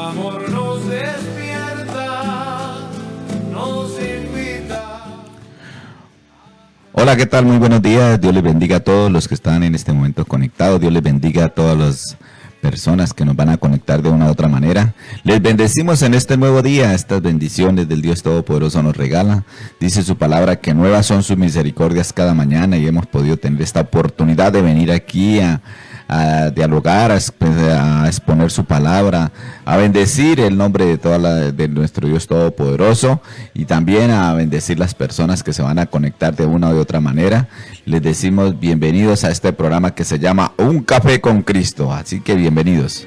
amor nos despierta, nos invita. Hola, ¿qué tal? Muy buenos días. Dios les bendiga a todos los que están en este momento conectados. Dios les bendiga a todas las personas que nos van a conectar de una u otra manera. Les bendecimos en este nuevo día. Estas bendiciones del Dios Todopoderoso nos regala. Dice su palabra que nuevas son sus misericordias cada mañana, y hemos podido tener esta oportunidad de venir aquí a dialogar, a exponer su palabra, a bendecir el nombre de nuestro Dios Todopoderoso, y también a bendecir las personas que se van a conectar de una u otra manera. Les decimos bienvenidos a este programa que se llama Un Café con Cristo, así que bienvenidos.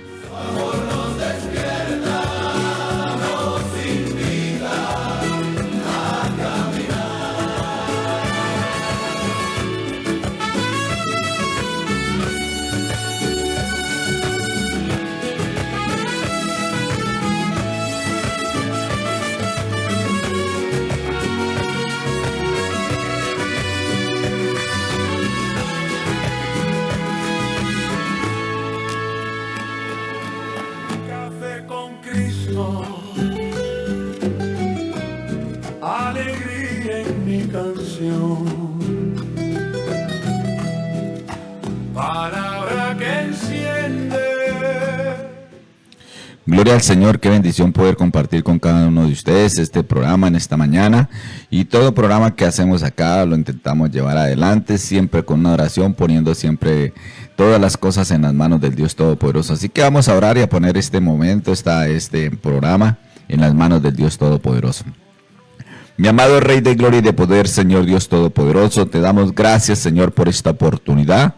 Alegría en mi canción, palabra que enciende. Gloria al Señor, qué bendición poder compartir con cada uno de ustedes este programa en esta mañana, y todo programa que hacemos acá lo intentamos llevar adelante siempre con una oración, poniendo siempre todas las cosas en las manos del Dios Todopoderoso. Así que vamos a orar y a poner este momento, este programa en las manos del Dios Todopoderoso. Mi amado Rey de Gloria y de Poder, Señor Dios Todopoderoso, te damos gracias, Señor, por esta oportunidad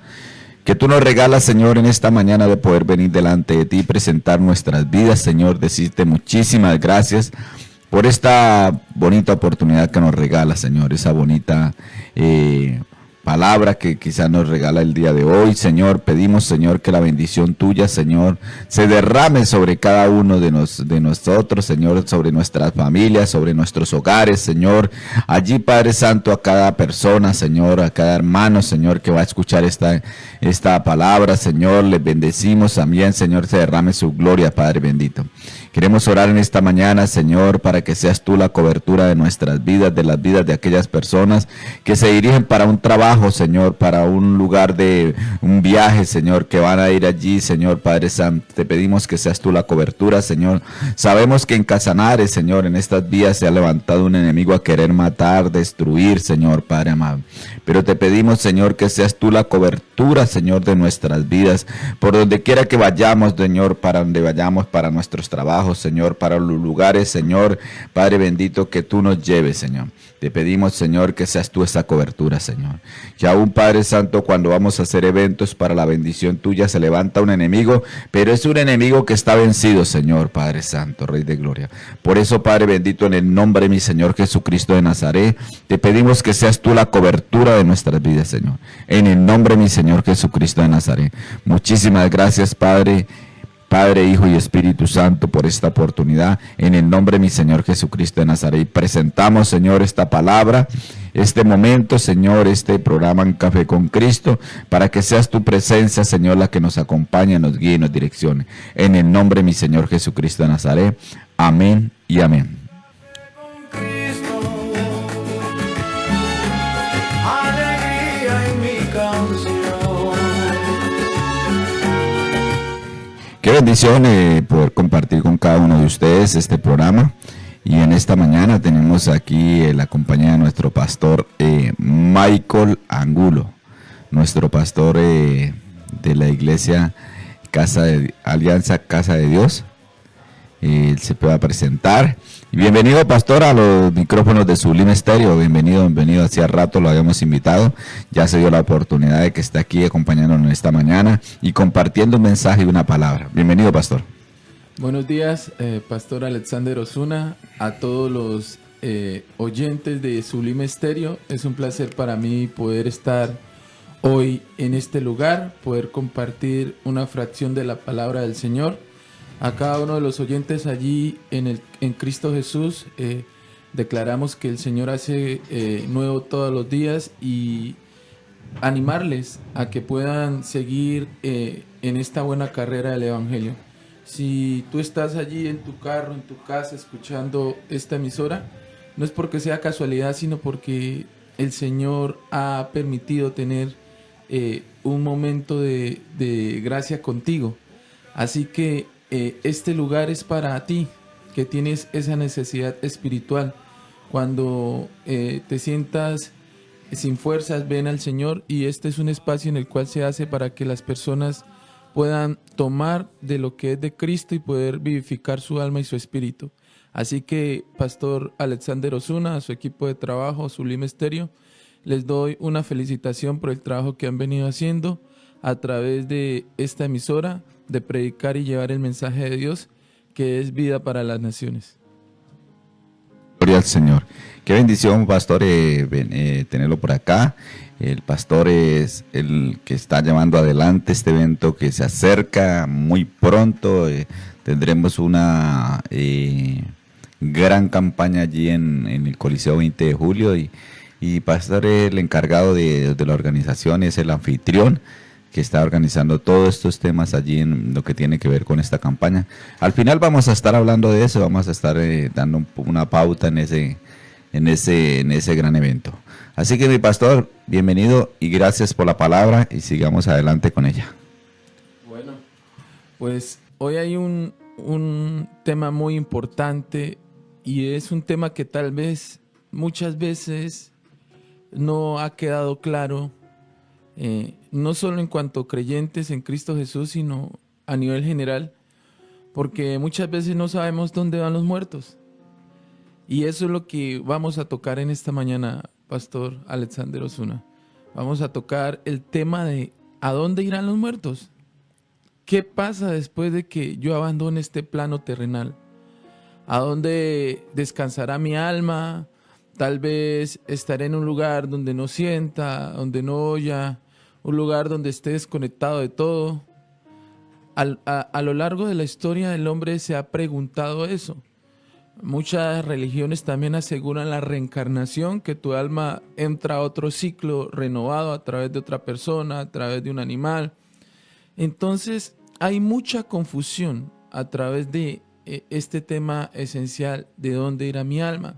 que tú nos regalas, Señor, en esta mañana de poder venir delante de ti y presentar nuestras vidas, Señor. Decirte muchísimas gracias por esta bonita oportunidad que nos regalas, Señor, esa bonita palabra que quizás nos regala el día de hoy, Señor. Pedimos, Señor, que la bendición tuya, Señor, se derrame sobre cada uno de nosotros, Señor, sobre nuestras familias, sobre nuestros hogares, Señor. Allí, Padre Santo, a cada persona, Señor, a cada hermano, Señor, que va a escuchar esta palabra, Señor, les bendecimos también, Señor, se derrame su gloria, Padre bendito. Queremos orar en esta mañana, Señor, para que seas tú la cobertura de nuestras vidas, de las vidas de aquellas personas que se dirigen para un trabajo, Señor, para un lugar de un viaje, Señor, que van a ir allí, Señor, Padre Santo. Te pedimos que seas tú la cobertura, Señor. Sabemos que en Casanares, Señor, en estas vías se ha levantado un enemigo a querer matar, destruir, Señor, Padre amado. Pero te pedimos, Señor, que seas tú la cobertura, Señor, de nuestras vidas, por donde quiera que vayamos, Señor, para donde vayamos, para nuestros trabajos, Señor, para los lugares, Señor, Padre bendito, que tú nos lleves, Señor. Te pedimos, Señor, que seas tú esa cobertura, Señor. Que aún, Padre Santo, cuando vamos a hacer eventos para la bendición tuya, se levanta un enemigo, pero es un enemigo que está vencido, Señor, Padre Santo, Rey de Gloria. Por eso, Padre bendito, en el nombre de mi Señor Jesucristo de Nazaret, te pedimos que seas tú la cobertura de nuestras vidas, Señor. En el nombre de mi Señor Jesucristo de Nazaret. Muchísimas gracias, Padre, Hijo y Espíritu Santo, por esta oportunidad, en el nombre de mi Señor Jesucristo de Nazaret. Y presentamos, Señor, esta palabra, este momento, Señor, este programa En Café con Cristo, para que seas tu presencia, Señor, la que nos acompañe, nos guíe y nos direccione. En el nombre de mi Señor Jesucristo de Nazaret. Amén y amén. Qué bendición poder compartir con cada uno de ustedes este programa. Y en esta mañana tenemos aquí la compañía de nuestro pastor Michael Angulo, nuestro pastor de la iglesia Alianza Casa de Dios. Él se pueda presentar. Y bienvenido, pastor, a los micrófonos de Sublime Estéreo. Bienvenido. Hacía rato lo habíamos invitado. Ya se dio la oportunidad de que esté aquí acompañándonos esta mañana y compartiendo un mensaje y una palabra. Bienvenido, pastor. Buenos días, pastor Alexander Osuna, a todos los oyentes de Sublime Estéreo. Es un placer para mí poder estar hoy en este lugar, poder compartir una fracción de la palabra del Señor. A cada uno de los oyentes allí en Cristo Jesús, declaramos que el Señor hace nuevo todos los días, y animarles a que puedan seguir en esta buena carrera del Evangelio. Si tú estás allí en tu carro, en tu casa, escuchando esta emisora, no es porque sea casualidad, sino porque el Señor ha permitido tener un momento de gracia contigo. Así que este lugar es para ti, que tienes esa necesidad espiritual. Cuando te sientas sin fuerzas, ven al Señor, y este es un espacio en el cual se hace para que las personas puedan tomar de lo que es de Cristo y poder vivificar su alma y su espíritu. Así que, Pastor Alexander Osuna, a su equipo de trabajo, Sublime Estéreo, les doy una felicitación por el trabajo que han venido haciendo a través de esta emisora, de predicar y llevar el mensaje de Dios, que es vida para las naciones. Gloria al Señor. Qué bendición, pastor, tenerlo por acá. El pastor es el que está llevando adelante este evento que se acerca muy pronto. Tendremos una gran campaña allí en el Coliseo 20 de julio y pastor es el encargado de la organización, es el anfitrión que está organizando todos estos temas allí en lo que tiene que ver con esta campaña. Al final vamos a estar hablando de eso, vamos a estar dando una pauta en ese gran evento. Así que mi pastor, bienvenido y gracias por la palabra y sigamos adelante con ella. Bueno, pues hoy hay un tema muy importante y es un tema que tal vez muchas veces no ha quedado claro, no solo en cuanto a creyentes en Cristo Jesús, sino a nivel general, porque muchas veces no sabemos dónde van los muertos. Y eso es lo que vamos a tocar en esta mañana, Pastor Alexander Osuna. Vamos a tocar el tema de ¿a dónde irán los muertos? ¿Qué pasa después de que yo abandone este plano terrenal? ¿A dónde descansará mi alma? Tal vez estaré en un lugar donde no sienta, donde no oya, un lugar donde esté desconectado de todo. A lo largo de la historia el hombre se ha preguntado eso. Muchas religiones también aseguran la reencarnación, que tu alma entra a otro ciclo renovado a través de otra persona, a través de un animal. Entonces hay mucha confusión a través de este tema esencial de dónde irá mi alma.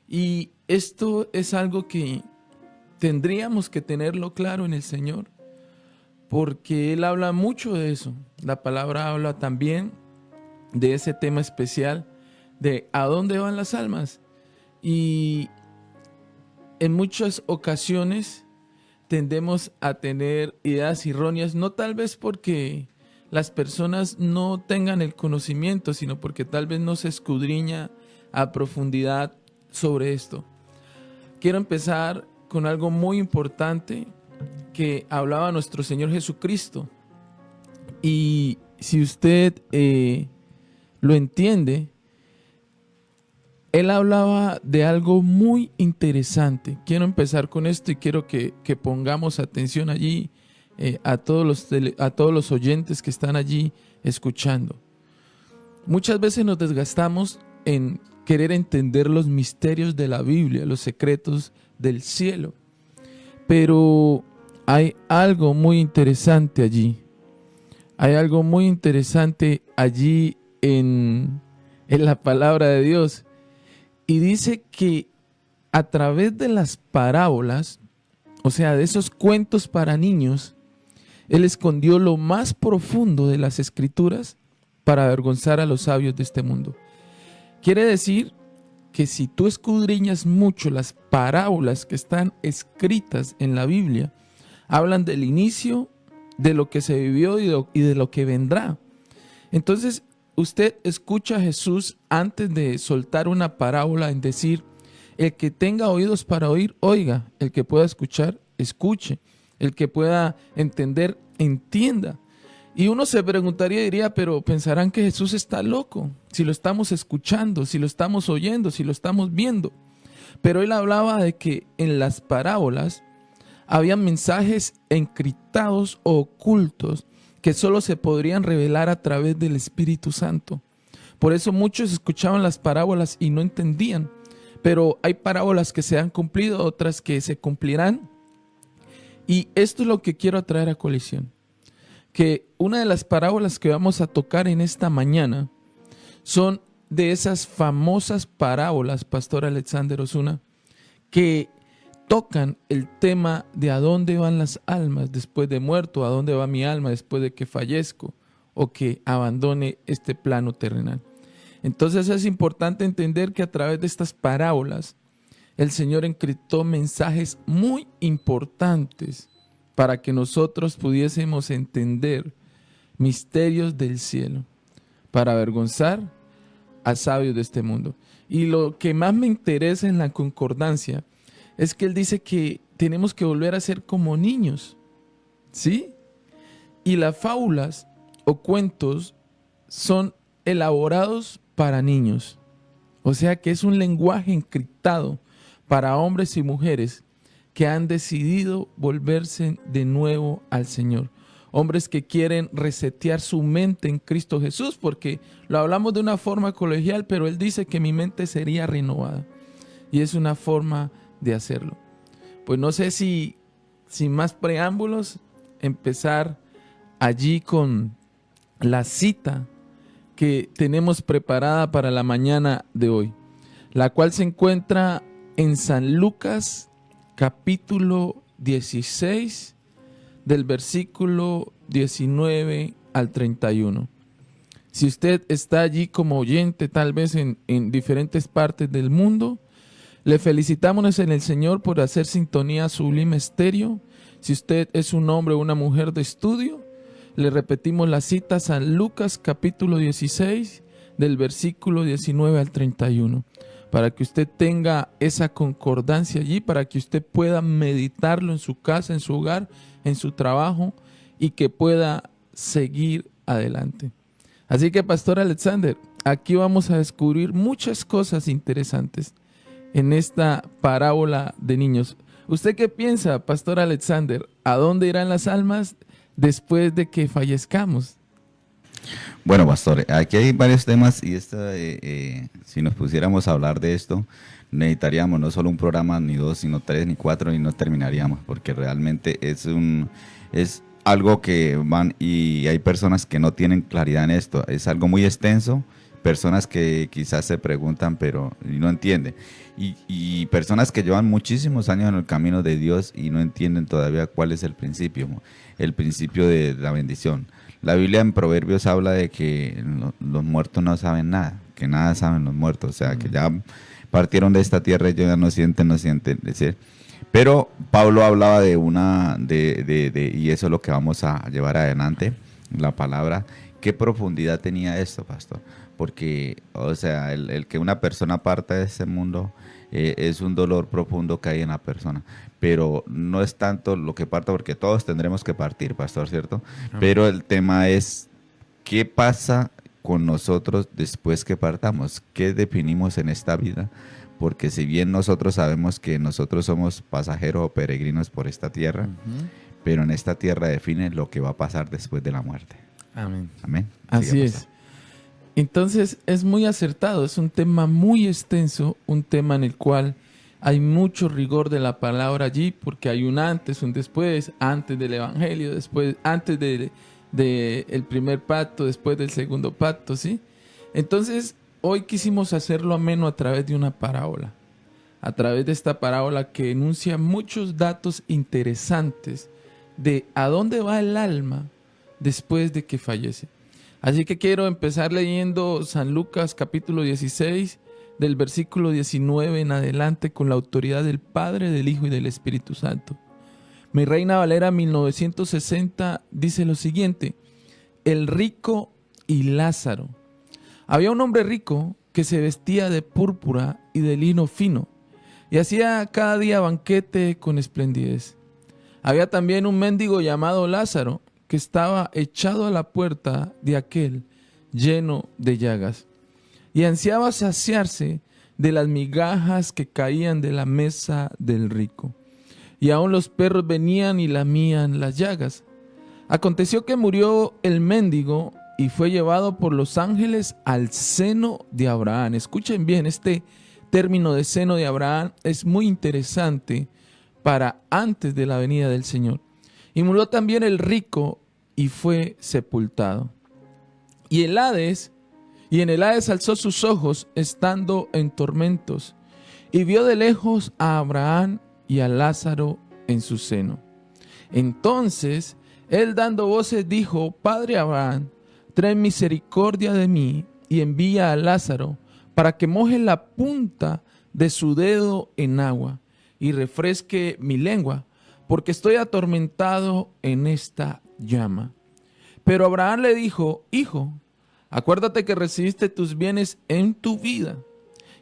Y esto es algo que tendríamos que tenerlo claro en el Señor, porque Él habla mucho de eso. La palabra habla también de ese tema especial de a dónde van las almas. Y en muchas ocasiones tendemos a tener ideas erróneas, no tal vez porque las personas no tengan el conocimiento, sino porque tal vez no se escudriña a profundidad sobre esto. Quiero empezar con algo muy importante que hablaba nuestro Señor Jesucristo. Y si usted lo entiende, Él hablaba de algo muy interesante. Quiero empezar con esto y quiero que pongamos atención allí a todos los oyentes que están allí escuchando. Muchas veces nos desgastamos en querer entender los misterios de la Biblia, los secretos del cielo. Pero hay algo muy interesante allí. Hay algo muy interesante allí en la palabra de Dios. Y dice que a través de las parábolas, o sea, de esos cuentos para niños, Él escondió lo más profundo de las Escrituras para avergonzar a los sabios de este mundo. Quiere decir que si tú escudriñas mucho las parábolas que están escritas en la Biblia, hablan del inicio, de lo que se vivió y de lo que vendrá. Entonces, usted escucha a Jesús antes de soltar una parábola en decir, el que tenga oídos para oír, oiga, el que pueda escuchar, escuche, el que pueda entender, entienda. Y uno se preguntaría y diría, pero pensarán que Jesús está loco, si lo estamos escuchando, si lo estamos oyendo, si lo estamos viendo. Pero Él hablaba de que en las parábolas había mensajes encriptados o ocultos que solo se podrían revelar a través del Espíritu Santo. Por eso muchos escuchaban las parábolas y no entendían. Pero hay parábolas que se han cumplido, otras que se cumplirán. Y esto es lo que quiero traer a colisión. que una de las parábolas que vamos a tocar en esta mañana son de esas famosas parábolas, Pastor Alexander Osuna, que tocan el tema de a dónde van las almas después de muerto, a dónde va mi alma después de que fallezco o que abandone este plano terrenal. Entonces es importante entender que a través de estas parábolas el Señor encriptó mensajes muy importantes para que nosotros pudiésemos entender misterios del cielo, para avergonzar a sabios de este mundo. Y lo que más me interesa en la concordancia es que él dice que tenemos que volver a ser como niños, ¿sí? Y las fábulas o cuentos son elaborados para niños. O sea que es un lenguaje encriptado para hombres y mujeres que han decidido volverse de nuevo al Señor. Hombres que quieren resetear su mente en Cristo Jesús, porque lo hablamos de una forma colegial, pero Él dice que mi mente sería renovada. Y es una forma de hacerlo. Pues no sé si, sin más preámbulos, empezar allí con la cita que tenemos preparada para la mañana de hoy, la cual se encuentra en San Lucas, capítulo 16, del versículo 19 al 31. Si usted está allí como oyente, tal vez en diferentes partes del mundo, le felicitamos en el Señor por hacer sintonía a Sublime Estéreo. Si usted es un hombre o una mujer de estudio, le repetimos la cita, San Lucas capítulo 16, del versículo 19 al 31, para que usted tenga esa concordancia allí, para que usted pueda meditarlo en su casa, en su hogar, en su trabajo, y que pueda seguir adelante. Así que, Pastor Alexander, aquí vamos a descubrir muchas cosas interesantes en esta parábola de niños. ¿Usted qué piensa, Pastor Alexander? ¿A dónde irán las almas después de que fallezcamos? Bueno, pastor, aquí hay varios temas y si nos pusiéramos a hablar de esto, necesitaríamos no solo un programa, ni dos, sino tres, ni cuatro, y no terminaríamos, porque realmente es algo que van y hay personas que no tienen claridad en esto. Es algo muy extenso, personas que quizás se preguntan pero no entienden. Y personas que llevan muchísimos años en el camino de Dios y no entienden todavía cuál es el principio de la bendición. La Biblia en Proverbios habla de que los muertos no saben nada, que nada saben los muertos, o sea, que ya partieron de esta tierra y ellos ya no sienten, ¿sí? Pero Pablo hablaba de y eso es lo que vamos a llevar adelante, la palabra. ¿Qué profundidad tenía esto, pastor? Porque, o sea, el que una persona parta de este mundo es un dolor profundo que hay en la persona, pero no es tanto lo que parta, porque todos tendremos que partir, pastor, ¿cierto? Amén. Pero el tema es, ¿qué pasa con nosotros después que partamos? ¿Qué definimos en esta vida? Porque si bien nosotros sabemos que nosotros somos pasajeros o peregrinos por esta tierra, pero en esta tierra define lo que va a pasar después de la muerte. Amén. Amén. Así es. Entonces es muy acertado, es un tema muy extenso, un tema en el cual hay mucho rigor de la palabra allí, porque hay un antes, un después, antes del evangelio, después, antes del primer pacto, después del segundo pacto, ¿sí? Entonces hoy quisimos hacerlo ameno a través de una parábola, a través de esta parábola que enuncia muchos datos interesantes de a dónde va el alma después de que fallece. Así que quiero empezar leyendo San Lucas capítulo 16, del versículo 19 en adelante, con la autoridad del Padre, del Hijo y del Espíritu Santo. Mi Reina Valera 1960 dice lo siguiente: el rico y Lázaro. Había un hombre rico que se vestía de púrpura y de lino fino y hacía cada día banquete con esplendidez. Había también un mendigo llamado Lázaro, que estaba echado a la puerta de aquel, lleno de llagas, y ansiaba saciarse de las migajas que caían de la mesa del rico. Y aun los perros venían y lamían las llagas. Aconteció que murió el mendigo y fue llevado por los ángeles al seno de Abraham. Escuchen bien, este término de seno de Abraham es muy interesante para antes de la venida del Señor. Y murió también el rico y fue sepultado. Y en el Hades alzó sus ojos estando en tormentos y vio de lejos a Abraham y a Lázaro en su seno. Entonces él dando voces dijo: Padre Abraham, ten misericordia de mí y envía a Lázaro para que moje la punta de su dedo en agua y refresque mi lengua, porque estoy atormentado en esta llama. Pero Abraham le dijo: Hijo, acuérdate que recibiste tus bienes en tu vida,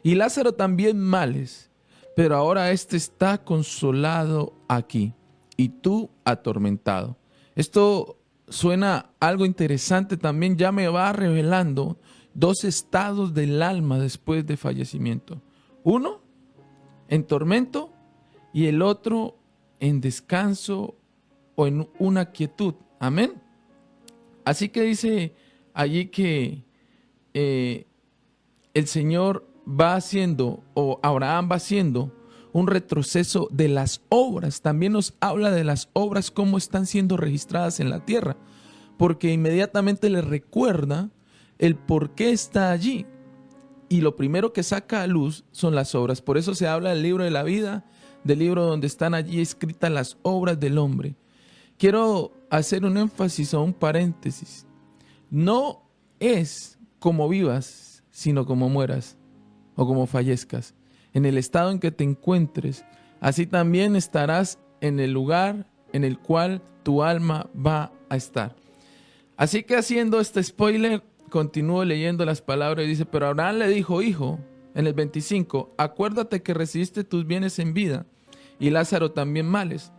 y Lázaro también males, pero ahora éste está consolado aquí, y tú atormentado. Esto suena algo interesante también, ya me va revelando dos estados del alma después de fallecimiento. Uno en tormento y el otro en descanso o en una quietud. Amén. Así que dice allí que el Señor va haciendo, o Abraham va haciendo, un retroceso de las obras. También nos habla de las obras, cómo están siendo registradas en la tierra, porque inmediatamente le recuerda el por qué está allí. Y lo primero que saca a luz son las obras. Por eso se habla del libro de la vida, del libro donde están allí escritas las obras del hombre. Quiero hacer un énfasis o un paréntesis. No es como vivas, sino como mueras o como fallezcas. En el estado en que te encuentres, así también estarás en el lugar en el cual tu alma va a estar. Así que haciendo este spoiler, continúo leyendo las palabras y dice: pero Abraham le dijo: Hijo, en el 25, acuérdate que recibiste tus bienes en vida y Lázaro también males,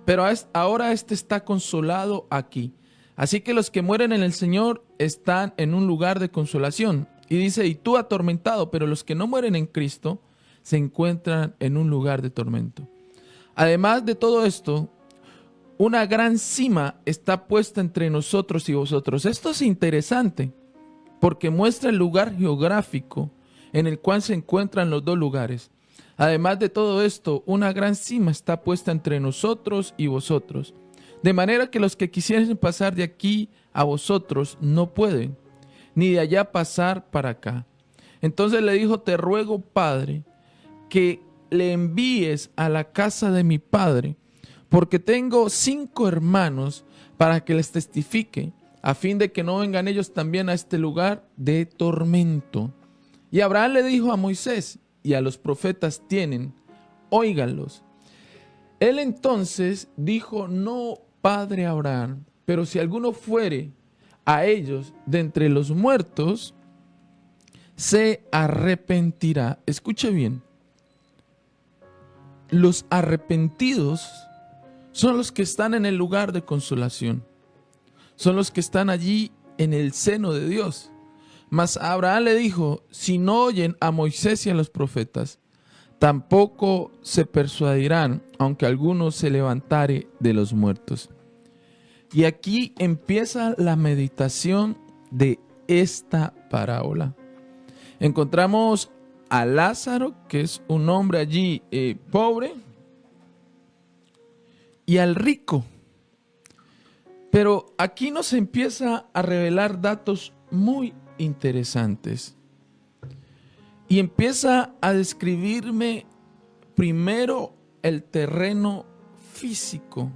pero ahora este está consolado aquí. Así que los que mueren en el Señor están en un lugar de consolación. Y dice: y tú atormentado, pero los que no mueren en Cristo se encuentran en un lugar de tormento. Además de todo esto, una gran cima está puesta entre nosotros y vosotros. Esto es interesante porque muestra el lugar geográfico en el cual se encuentran los dos lugares. Además de todo esto, una gran cima está puesta entre nosotros y vosotros, de manera que los que quisieren pasar de aquí a vosotros no pueden, ni de allá pasar para acá. Entonces le dijo: te ruego, Padre, que le envíes a la casa de mi padre, porque tengo 5 hermanos, para que les testifique, a fin de que no vengan ellos también a este lugar de tormento. Y Abraham le dijo a Moisés y a los profetas tienen, óiganlos. Él entonces dijo: no, Padre Abraham, pero si alguno fuere a ellos de entre los muertos, se arrepentirá. Escuche bien. Los arrepentidos son los que están en el lugar de consolación. Son los que están allí en el seno de Dios. Mas Abraham le dijo: si no oyen a Moisés y a los profetas, tampoco se persuadirán, aunque alguno se levantare de los muertos. Y aquí empieza la meditación de esta parábola. Encontramos a Lázaro, que es un hombre allí pobre, y al rico. Pero aquí nos empieza a revelar datos muy interesantes. Y empieza a describirme primero el terreno físico,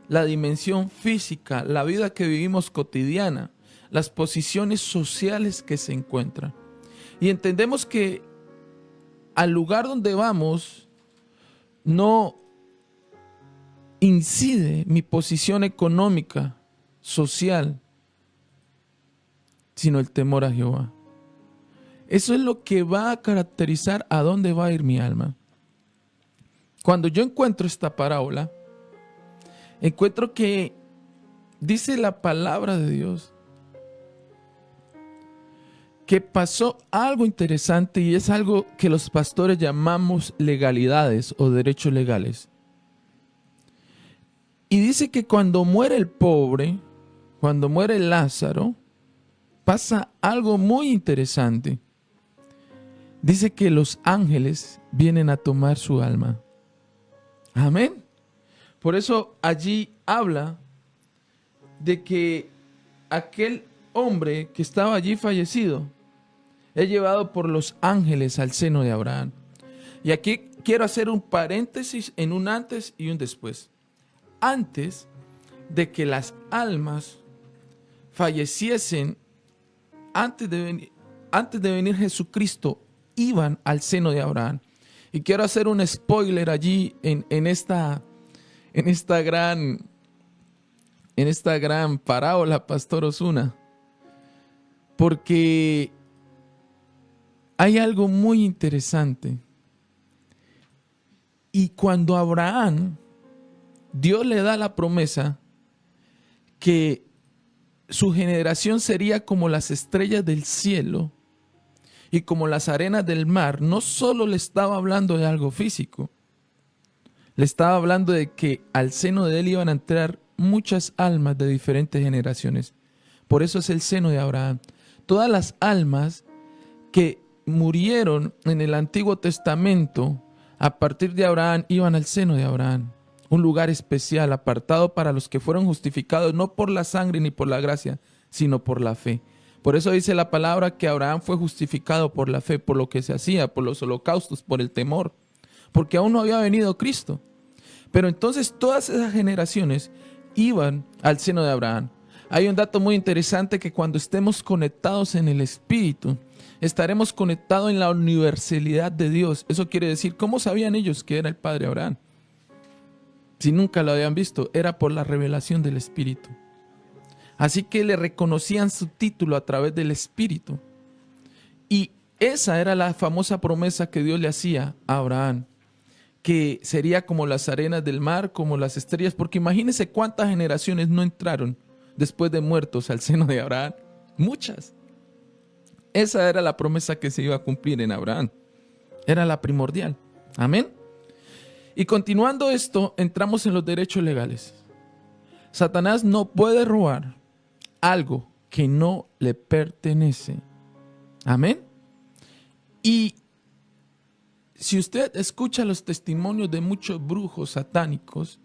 la dimensión física, la vida que vivimos cotidiana, las posiciones sociales que se encuentran. Y entendemos que al lugar donde vamos no incide mi posición económica, social, sino el temor a Jehová. Eso es lo que va a caracterizar a dónde va a ir mi alma. Cuando yo encuentro esta parábola, encuentro que dice la palabra de Dios que pasó algo interesante, y es algo que los pastores llamamos legalidades o derechos legales. Y dice que cuando muere el pobre, cuando muere Lázaro, pasa algo muy interesante. Dice que los ángeles vienen a tomar su alma. Amén. Por eso allí habla de que aquel hombre que estaba allí fallecido es llevado por los ángeles al seno de Abraham. Y aquí quiero hacer un paréntesis en un antes y un después. Antes de que las almas falleciesen, antes de venir Jesucristo, iban al seno de Abraham. Y quiero hacer un spoiler allí en esta gran parábola, Pastor Osuna, porque hay algo muy interesante. Y cuando Abraham, Dios le da la promesa que su generación sería como las estrellas del cielo y como las arenas del mar, no solo le estaba hablando de algo físico, le estaba hablando de que al seno de él iban a entrar muchas almas de diferentes generaciones. Por eso es el seno de Abraham. Todas las almas que murieron en el Antiguo Testamento a partir de Abraham iban al seno de Abraham, un lugar especial apartado para los que fueron justificados no por la sangre ni por la gracia, sino por la fe. Por eso dice la palabra que Abraham fue justificado por la fe, por lo que se hacía, por los holocaustos, por el temor, porque aún no había venido Cristo. Pero entonces todas esas generaciones iban al seno de Abraham. Hay un dato muy interesante, que cuando estemos conectados en el Espíritu, estaremos conectados en la universalidad de Dios. Eso quiere decir, ¿cómo sabían ellos que era el Padre Abraham? Si nunca lo habían visto, era por la revelación del Espíritu. Así que le reconocían su título a través del Espíritu. Y esa era la famosa promesa que Dios le hacía a Abraham, que sería como las arenas del mar, como las estrellas, porque imagínense cuántas generaciones no entraron después de muertos al seno de Abraham. Muchas. Esa era la promesa que se iba a cumplir en Abraham. Era la primordial. Amén. Y continuando esto, entramos en los derechos legales. Satanás no puede robar algo que no le pertenece. Amén. Y si usted escucha los testimonios de muchos brujos satánicos,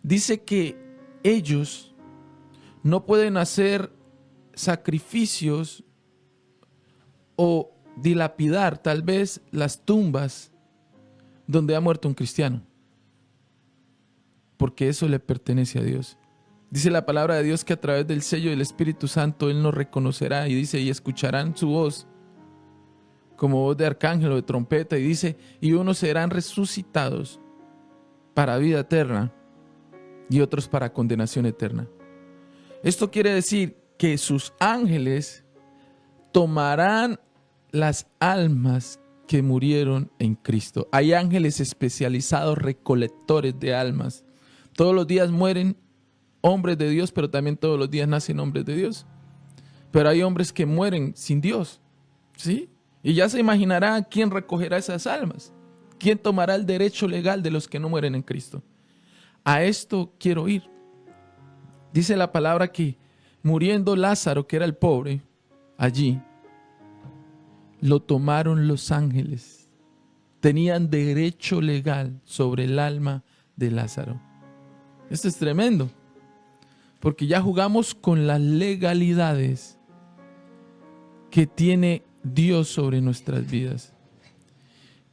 dice que ellos no pueden hacer sacrificios o dilapidar tal vez las tumbas donde ha muerto un cristiano, porque eso le pertenece a Dios. Dice la palabra de Dios que a través del sello del Espíritu Santo Él nos reconocerá, y dice, y escucharán su voz como voz de arcángel o de trompeta, y dice, y unos serán resucitados para vida eterna y otros para condenación eterna. Esto quiere decir que sus ángeles tomarán las almas que murieron en Cristo. Hay ángeles especializados, recolectores de almas. Todos los días mueren hombres de Dios, pero también todos los días nacen hombres de Dios. Pero hay hombres que mueren sin Dios, ¿sí? Y ya se imaginará quién recogerá esas almas, quién tomará el derecho legal de los que no mueren en Cristo. A esto quiero ir. Dice la palabra que muriendo Lázaro, que era el pobre, allí, lo tomaron los ángeles. Tenían derecho legal sobre el alma de Lázaro. Esto es tremendo, porque ya jugamos con las legalidades que tiene Dios sobre nuestras vidas.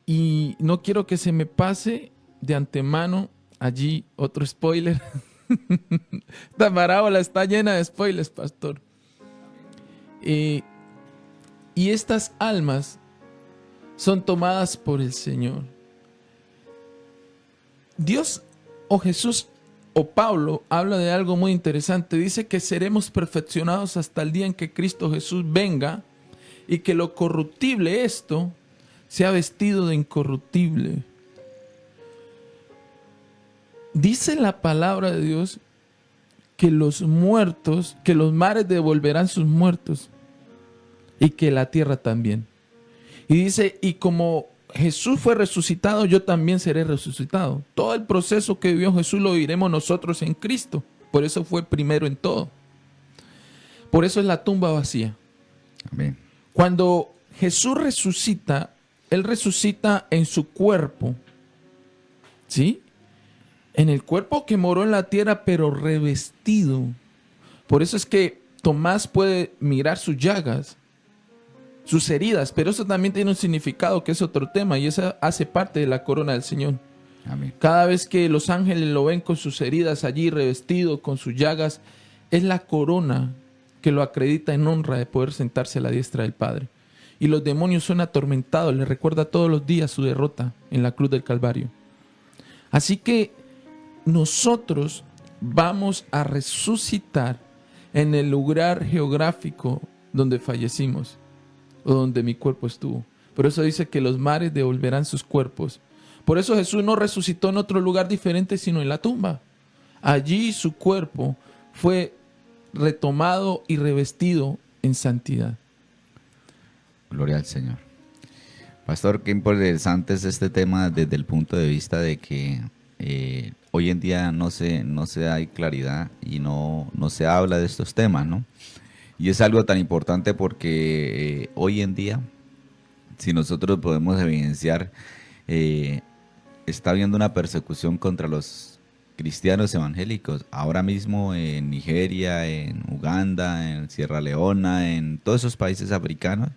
Y no quiero que se me pase de antemano allí otro spoiler. Esta parábola está llena de spoilers, pastor. Y estas almas son tomadas por el Señor. Dios o Jesús o Pablo habla de algo muy interesante. Dice que seremos perfeccionados hasta el día en que Cristo Jesús venga, y que lo corruptible, esto, sea vestido de incorruptible. Dice la palabra de Dios que los muertos, que los mares devolverán sus muertos, y que la tierra también. Y dice, y como Jesús fue resucitado, yo también seré resucitado. Todo el proceso que vivió Jesús lo viviremos nosotros en Cristo. Por eso fue primero en todo. Por eso es la tumba vacía. Amén. Cuando Jesús resucita, Él resucita en su cuerpo, ¿sí? En el cuerpo que moró en la tierra, pero revestido Por eso es que Tomás puede mirar sus llagas, sus heridas, pero eso también tiene un significado que es otro tema y eso hace parte de la corona del Señor. Amén. Cada vez que los ángeles lo ven con sus heridas allí revestido, con sus llagas, es la corona que lo acredita en honra de poder sentarse a la diestra del Padre. Y los demonios son atormentados, le recuerda todos los días su derrota en la cruz del Calvario. Así que nosotros vamos a resucitar en el lugar geográfico donde fallecimos o donde mi cuerpo estuvo. Por eso dice que los mares devolverán sus cuerpos. Por eso Jesús no resucitó en otro lugar diferente sino en la tumba. Allí su cuerpo fue retomado y revestido en santidad. Gloria al Señor. Pastor, qué interesante es este tema desde el punto de vista de que hoy en día no se hay claridad y no se habla de estos temas, ¿no? Y es algo tan importante porque hoy en día, si nosotros podemos evidenciar, está habiendo una persecución contra los cristianos evangélicos. Ahora mismo en Nigeria, en Uganda, en Sierra Leona, en todos esos países africanos,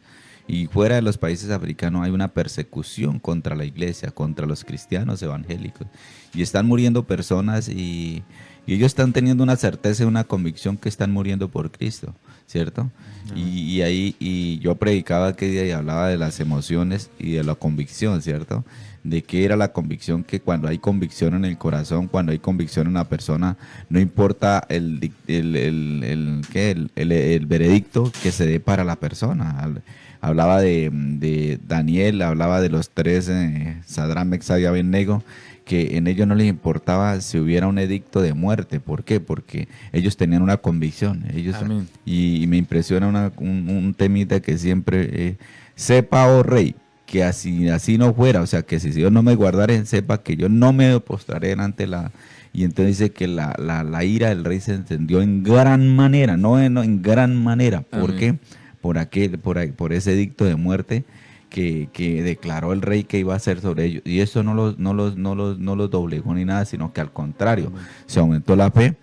y fuera de los países africanos hay una persecución contra la iglesia, contra los cristianos evangélicos. Y están muriendo personas y ellos están teniendo una certeza y una convicción que están muriendo por Cristo, ¿cierto? Y yo predicaba aquel día y hablaba de las emociones y de la convicción, ¿cierto? De qué era la convicción, que cuando hay convicción en el corazón, cuando hay convicción en la persona, no importa el veredicto que se dé para la persona. Hablaba de Daniel, hablaba de los tres, Sadrach, Mesach y Abednego, que en ellos no les importaba si hubiera un edicto de muerte. ¿Por qué? Porque ellos tenían una convicción. Y me impresiona un temita que siempre, sepa, oh rey, que así no fuera, o sea, que si Dios no me guardare, sepa que yo no me postraré delante la... Y entonces dice que la ira del rey se encendió en gran manera, no en gran manera. ¿Por qué? Por ese edicto de muerte que declaró el rey que iba a hacer sobre ellos. Y eso no los doblegó ni nada, sino que al contrario, se aumentó la fe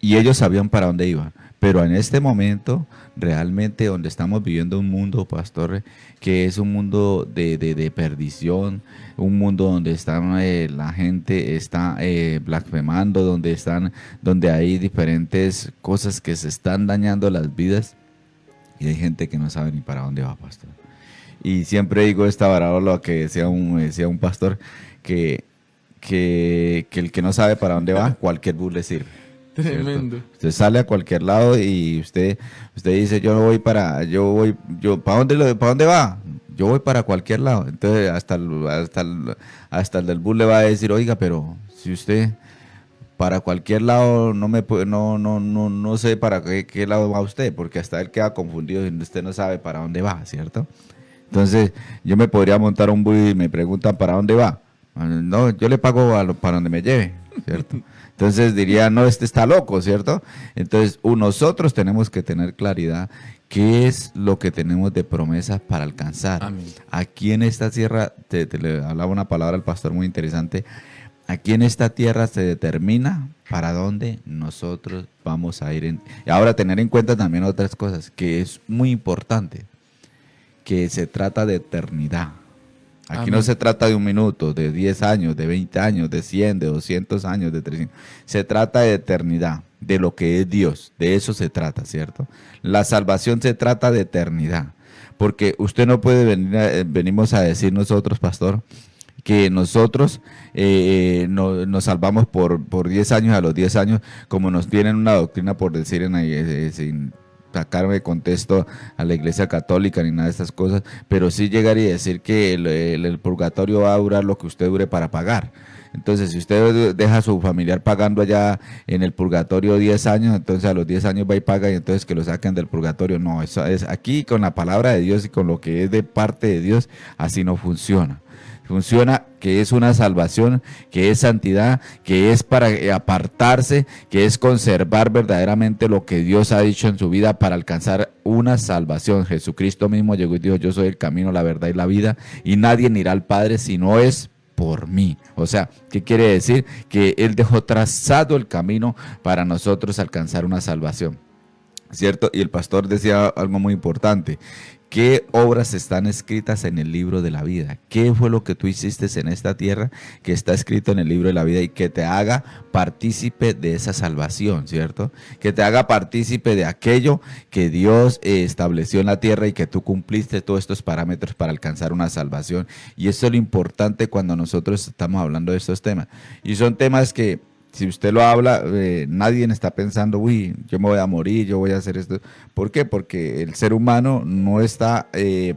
y ellos sabían para dónde iban. Pero en este momento, realmente donde estamos viviendo un mundo, pastor, que es un mundo de perdición, un mundo donde la gente está blasfemando, donde hay diferentes cosas que se están dañando las vidas, y hay gente que no sabe ni para dónde va, pastor. Y siempre digo esta parábola que decía un pastor, que el que no sabe para dónde va, cualquier bus le sirve. Tremendo. ¿Cierto? Usted sale a cualquier lado y usted dice, ¿para dónde va? Yo voy para cualquier lado. Entonces hasta el del bus le va a decir, oiga, pero si usted para cualquier lado no sé para qué lado va usted, porque hasta él queda confundido y usted no sabe para dónde va, ¿cierto? Entonces yo me podría montar un bus y me preguntan para dónde va. No, yo le pago para donde me lleve, ¿cierto? Entonces diría, no, este está loco, ¿cierto? Entonces nosotros tenemos que tener claridad qué es lo que tenemos de promesas para alcanzar. Amén. Aquí en esta tierra, le hablaba una palabra al pastor muy interesante, aquí en esta tierra se determina para dónde nosotros vamos a ir. Y ahora tener en cuenta también otras cosas, que es muy importante, que se trata de eternidad. Aquí Amén. No se trata de un minuto, de 10 años, de 20 años, de 100, de 200 años, de 300. Se trata de eternidad, de lo que es Dios. De eso se trata, ¿cierto? La salvación se trata de eternidad. Porque usted no puede venimos a decir nosotros, pastor, que nosotros nos salvamos por 10 años, a los 10 años, como nos tienen una doctrina por decir sin sacarme de contexto a la iglesia católica ni nada de estas cosas, pero sí llegar y decir que el purgatorio va a durar lo que usted dure para pagar. Entonces, si usted deja a su familiar pagando allá en el purgatorio 10 años, entonces a los 10 años va y paga y entonces que lo saquen del purgatorio. No, eso es aquí con la palabra de Dios y con lo que es de parte de Dios, así no funciona. Funciona que es una salvación, que es santidad, que es para apartarse, que es conservar verdaderamente lo que Dios ha dicho en su vida para alcanzar una salvación. Jesucristo mismo llegó y dijo, yo soy el camino, la verdad y la vida, y nadie irá al Padre si no es por mí. O sea, ¿qué quiere decir? Que Él dejó trazado el camino para nosotros alcanzar una salvación. ¿cierto? Y el pastor decía algo muy importante. ¿Qué obras están escritas en el libro de la vida? ¿Qué fue lo que tú hiciste en esta tierra que está escrito en el libro de la vida y que te haga partícipe de esa salvación, ¿cierto? Que te haga partícipe de aquello que Dios estableció en la tierra y que tú cumpliste todos estos parámetros para alcanzar una salvación. Y eso es lo importante cuando nosotros estamos hablando de estos temas. Y son temas que, si usted lo habla, nadie está pensando, uy, yo me voy a morir, yo voy a hacer esto. ¿Por qué? Porque el ser humano no está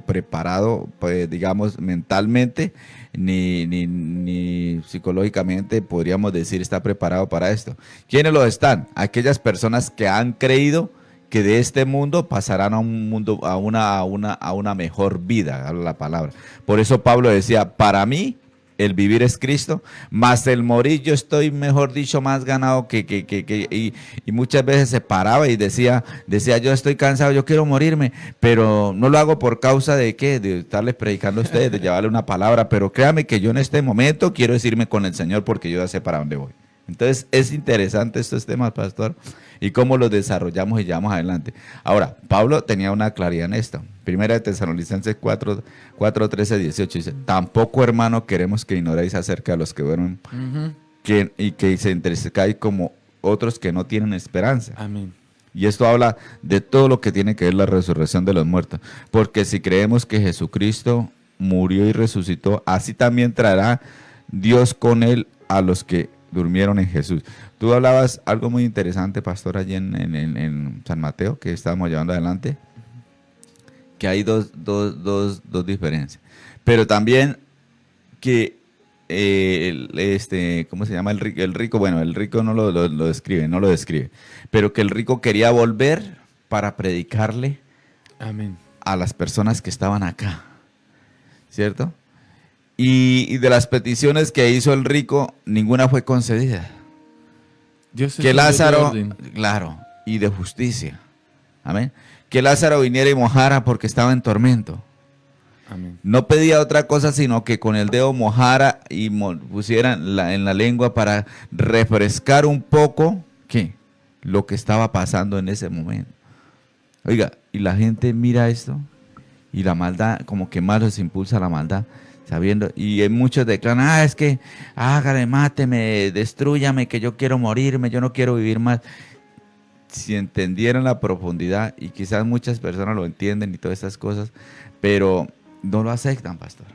preparado, pues, digamos, mentalmente, ni psicológicamente, podríamos decir, está preparado para esto. ¿Quiénes lo están? Aquellas personas que han creído que de este mundo pasarán a un mundo, a una mejor vida, habla la palabra. Por eso Pablo decía, para mí, el vivir es Cristo, más el morir yo estoy, mejor dicho, más ganado y muchas veces se paraba y decía, yo estoy cansado, yo quiero morirme, pero no lo hago por causa de qué, de estarles predicando a ustedes, de llevarle una palabra, pero créame que yo en este momento quiero irme con el Señor porque yo ya sé para dónde voy. Entonces es interesante estos temas, pastor, y cómo los desarrollamos y llevamos adelante. Ahora, Pablo tenía una claridad en esto. Primera de Tesalonicenses 4, 13, 18 dice, tampoco, hermano, queremos que ignoréis acerca de los que duermen y que se entristezcáis como otros que no tienen esperanza. Amén. Y esto habla de todo lo que tiene que ver la resurrección de los muertos. Porque si creemos que Jesucristo murió y resucitó, así también traerá Dios con él a los que durmieron en Jesús. Tú hablabas algo muy interesante, pastor, allí en San Mateo, que estábamos llevando adelante, que hay dos diferencias. Pero también que ¿cómo se llama? El rico, bueno, el rico no lo describe, pero que el rico quería volver para predicarle Amén. a las personas que estaban acá, ¿cierto? Y de las peticiones que hizo el rico, ninguna fue concedida. Dios es Que un Dios de Lázaro, orden. claro, y de justicia. Amén. Que Lázaro viniera y mojara porque estaba en tormento. Amén. No pedía otra cosa, sino que con el dedo mojara y pusiera en la lengua para refrescar un poco, ¿qué? Lo que estaba pasando en ese momento. Oiga, y la gente mira esto y la maldad, como que más los impulsa a la maldad. Sabiendo, y muchos declaran, es que hágale, máteme, destrúyame, que yo quiero morirme, yo no quiero vivir más. Si entendieran la profundidad, y quizás muchas personas lo entienden y todas estas cosas, pero no lo aceptan, pastor.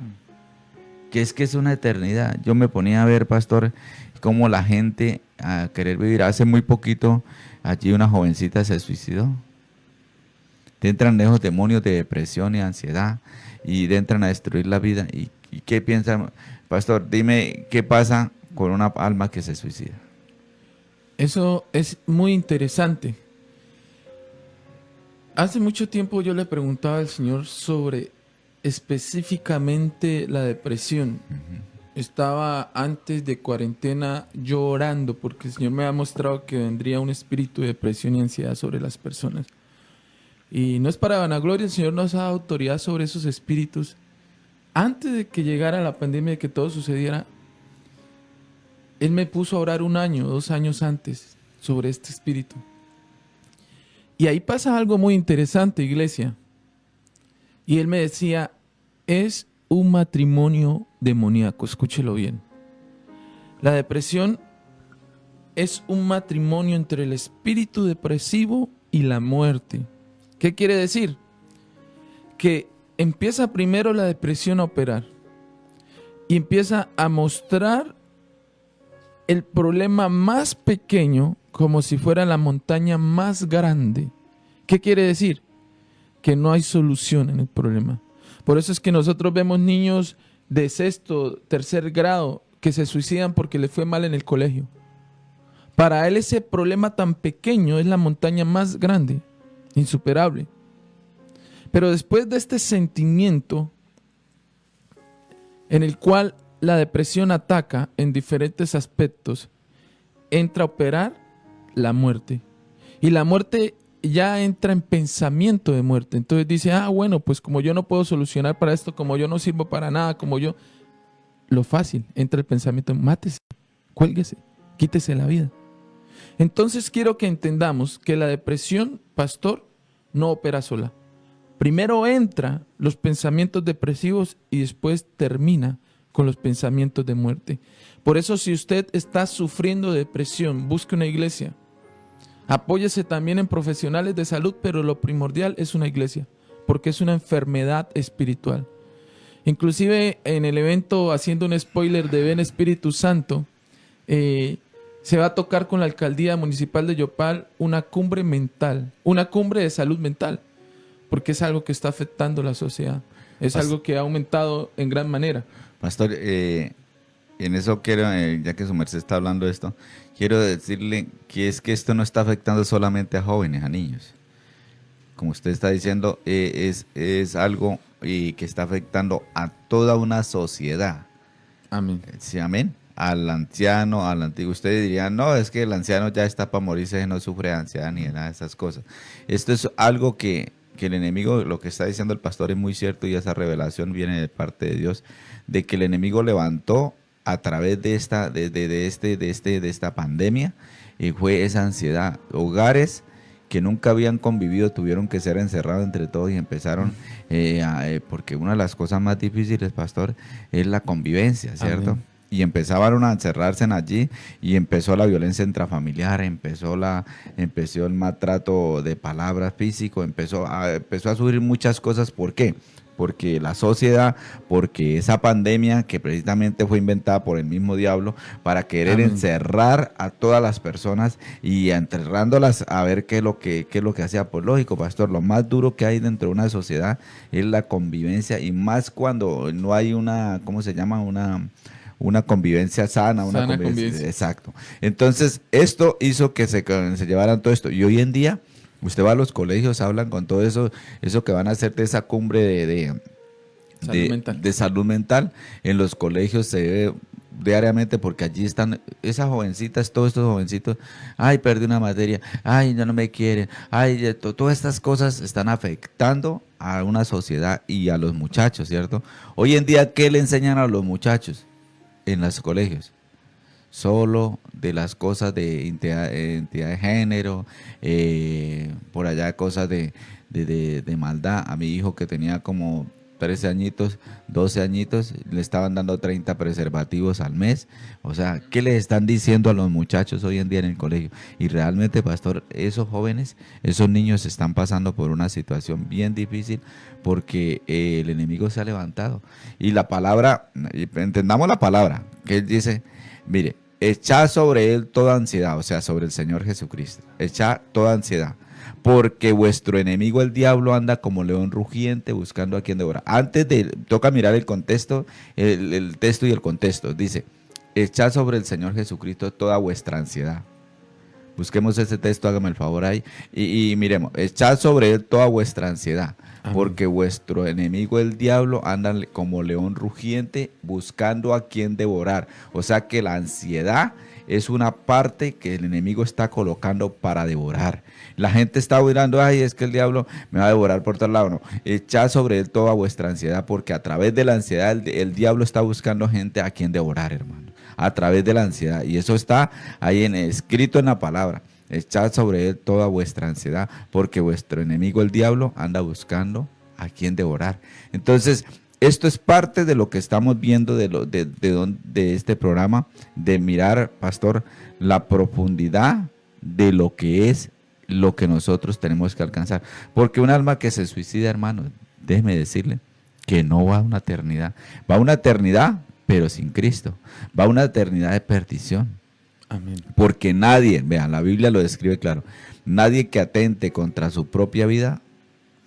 Que es una eternidad. Yo me ponía a ver, pastor, cómo la gente a querer vivir. Hace muy poquito, allí una jovencita se suicidó. Te entran lejos demonios de depresión y ansiedad, y entran a destruir la vida. ¿Y qué piensan? Pastor, dime, ¿qué pasa con una alma que se suicida? Eso es muy interesante. Hace mucho tiempo yo le preguntaba al Señor sobre específicamente la depresión. Estaba antes de cuarentena llorando porque el Señor me ha mostrado que vendría un espíritu de depresión y ansiedad sobre las personas. Y no es para vanagloria, el Señor nos ha dado autoridad sobre esos espíritus. Antes de que llegara la pandemia, de que todo sucediera, Él me puso a orar 1 año, 2 años antes sobre este espíritu. Y ahí pasa algo muy interesante, iglesia. Y Él me decía, es un matrimonio demoníaco, escúchelo bien. La depresión es un matrimonio entre el espíritu depresivo y la muerte. ¿Qué quiere decir? Que empieza primero la depresión a operar y empieza a mostrar el problema más pequeño como si fuera la montaña más grande. ¿Qué quiere decir? Que no hay solución en el problema. Por eso es que nosotros vemos niños de 6º, 3er grado que se suicidan porque les fue mal en el colegio. Para él ese problema tan pequeño es la montaña más grande, insuperable. Pero después de este sentimiento en el cual la depresión ataca en diferentes aspectos, entra a operar la muerte. Y la muerte ya entra en pensamiento de muerte. Entonces dice, bueno, pues como yo no puedo solucionar para esto, como yo no sirvo para nada, como yo... Lo fácil, entra el pensamiento, mátese, cuélguese, quítese la vida. Entonces quiero que entendamos que la depresión, pastor, no opera sola. Primero entra los pensamientos depresivos y después termina con los pensamientos de muerte. Por eso, si usted está sufriendo de depresión, busque una iglesia. Apóyese también en profesionales de salud, pero lo primordial es una iglesia, porque es una enfermedad espiritual. Inclusive en el evento, haciendo un spoiler de Ven Espíritu Santo, se va a tocar con la alcaldía municipal de Yopal una cumbre mental, una cumbre de salud mental, porque es algo que está afectando la sociedad. Es algo que ha aumentado en gran manera. Pastor, en eso quiero, ya que su merced está hablando de esto, quiero decirle que es que esto no está afectando solamente a jóvenes, a niños. Como usted está diciendo, es algo que está afectando a toda una sociedad. Amén. Sí, amén. Al anciano, al antiguo. Ustedes dirían, no, es que el anciano ya está para morirse, no sufre de ansiedad ni de nada de esas cosas. Esto es algo que el enemigo, lo que está diciendo el pastor es muy cierto, y esa revelación viene de parte de Dios, de que el enemigo levantó a través de esta pandemia, y fue esa ansiedad. Hogares que nunca habían convivido tuvieron que ser encerrados entre todos y empezaron, porque una de las cosas más difíciles, pastor, es la convivencia, ¿cierto? Amén. Y empezaban a encerrarse allí, y empezó la violencia intrafamiliar, empezó el maltrato de palabras físico, empezó a sufrir muchas cosas. ¿Por qué? Porque la sociedad, porque esa pandemia que precisamente fue inventada por el mismo diablo para querer Amén. Encerrar a todas las personas y enterrándolas a ver qué es lo que hacía. Pues lógico, pastor, lo más duro que hay dentro de una sociedad es la convivencia, y más cuando no hay una, ¿cómo se llama? Una convivencia sana, una convivencia. Exacto. Entonces, esto hizo que se llevaran todo esto. Y hoy en día, usted va a los colegios, hablan con todo eso que van a hacer de esa cumbre de salud mental. En los colegios se ve diariamente, porque allí están esas jovencitas, todos estos jovencitos, ay, perdí una materia, ay, ya no me quieren, ay, todas estas cosas están afectando a una sociedad y a los muchachos, ¿cierto? Hoy en día, ¿qué le enseñan a los muchachos en los colegios? Solo de las cosas de identidad de género, por allá cosas de maldad. A mi hijo, que tenía como 13 añitos, 12 añitos, le estaban dando 30 preservativos al mes. O sea, ¿qué les están diciendo a los muchachos hoy en día en el colegio? Y realmente, pastor, esos jóvenes, esos niños están pasando por una situación bien difícil, porque el enemigo se ha levantado. Y la palabra, entendamos la palabra, que él dice, mire, echad sobre él toda ansiedad, o sea, sobre el Señor Jesucristo, echad toda ansiedad, porque vuestro enemigo el diablo anda como león rugiente buscando a quien devorar. Toca mirar el contexto, el texto y el contexto. Dice, echad sobre el Señor Jesucristo toda vuestra ansiedad. Busquemos ese texto, hágame el favor ahí, y miremos, echad sobre él toda vuestra ansiedad. Amén. Porque vuestro enemigo el diablo anda como león rugiente buscando a quien devorar. O sea que la ansiedad es una parte que el enemigo está colocando para devorar. La gente está mirando, ay, es que el diablo me va a devorar por todos lados. No, echad sobre él toda vuestra ansiedad, porque a través de la ansiedad el diablo está buscando gente a quien devorar, hermano. A través de la ansiedad. Y eso está ahí escrito en la palabra. Echad sobre él toda vuestra ansiedad, porque vuestro enemigo el diablo anda buscando a quien devorar. Entonces, esto es parte de lo que estamos viendo de este programa, de mirar, pastor, la profundidad de lo que es lo que nosotros tenemos que alcanzar. Porque un alma que se suicida, hermano, déjeme decirle que no va a una eternidad. Va a una eternidad, pero sin Cristo. Va a una eternidad de perdición. Amén. Porque nadie, vean, la Biblia lo describe claro, nadie que atente contra su propia vida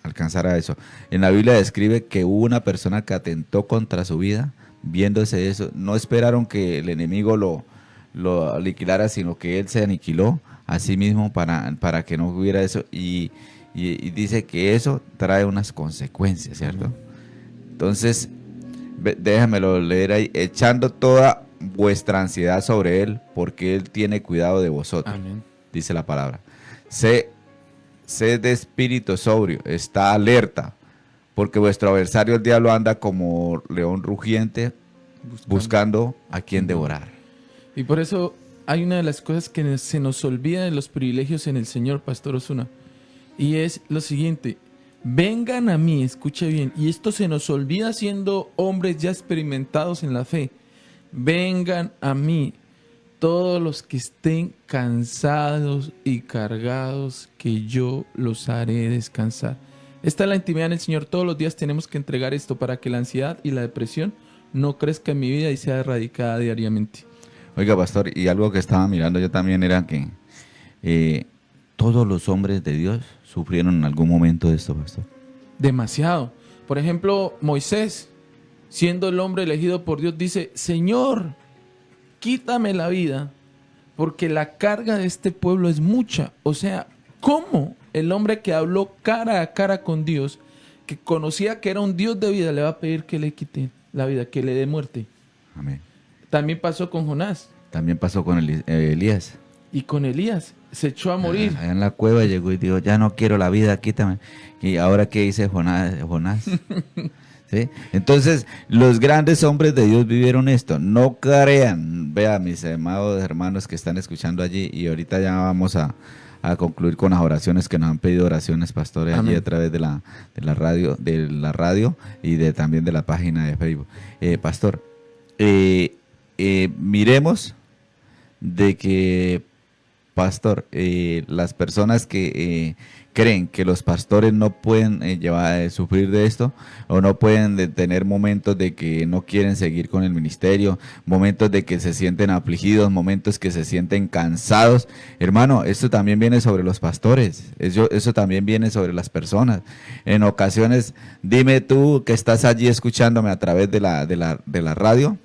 alcanzará eso. En la Biblia describe que hubo una persona que atentó contra su vida, viéndose eso, no esperaron que el enemigo lo aniquilara, sino que él se aniquiló a sí mismo para que no hubiera eso, y dice que eso trae unas consecuencias, ¿cierto? Amén. Entonces, déjamelo leer ahí, echando toda vuestra ansiedad sobre él, porque él tiene cuidado de vosotros. Amén. Dice la palabra. Sed de espíritu sobrio, está alerta, porque vuestro adversario el diablo anda como león rugiente buscando a quien devorar. Y por eso hay una de las cosas que se nos olvida de los privilegios en el Señor, Pastor Osuna, y es lo siguiente: vengan a mí, escuche bien, y esto se nos olvida siendo hombres ya experimentados en la fe. Vengan a mí todos los que estén cansados y cargados, que yo los haré descansar. Esta es la intimidad en el Señor. Todos los días tenemos que entregar esto para que la ansiedad y la depresión no crezca en mi vida y sea erradicada diariamente. Oiga, pastor, y algo que estaba mirando yo también era que todos los hombres de Dios sufrieron en algún momento de esto, pastor. Demasiado. Por ejemplo, Moisés, siendo el hombre elegido por Dios, dice: Señor, quítame la vida, porque la carga de este pueblo es mucha. O sea, ¿cómo el hombre que habló cara a cara con Dios, que conocía que era un Dios de vida, le va a pedir que le quite la vida, que le dé muerte? Amén. También pasó con Jonás. También pasó con Elías. Y con Elías, se echó a morir. Allá en la cueva llegó y dijo: ya no quiero la vida, quítame. Y ahora, ¿qué dice Jonás? ¿Sí? Entonces, los grandes hombres de Dios vivieron esto. No crean. Vea, mis amados hermanos que están escuchando allí, y ahorita ya vamos a concluir con las oraciones que nos han pedido oraciones, pastores, allí a través de la radio y también de la página de Facebook. Pastor, miremos de que, pastor, las personas que creen que los pastores no pueden sufrir de esto, o no pueden tener momentos de que no quieren seguir con el ministerio, momentos de que se sienten afligidos, momentos que se sienten cansados. Hermano, esto también viene sobre los pastores, eso también viene sobre las personas. En ocasiones, dime tú que estás allí escuchándome a través de la radio,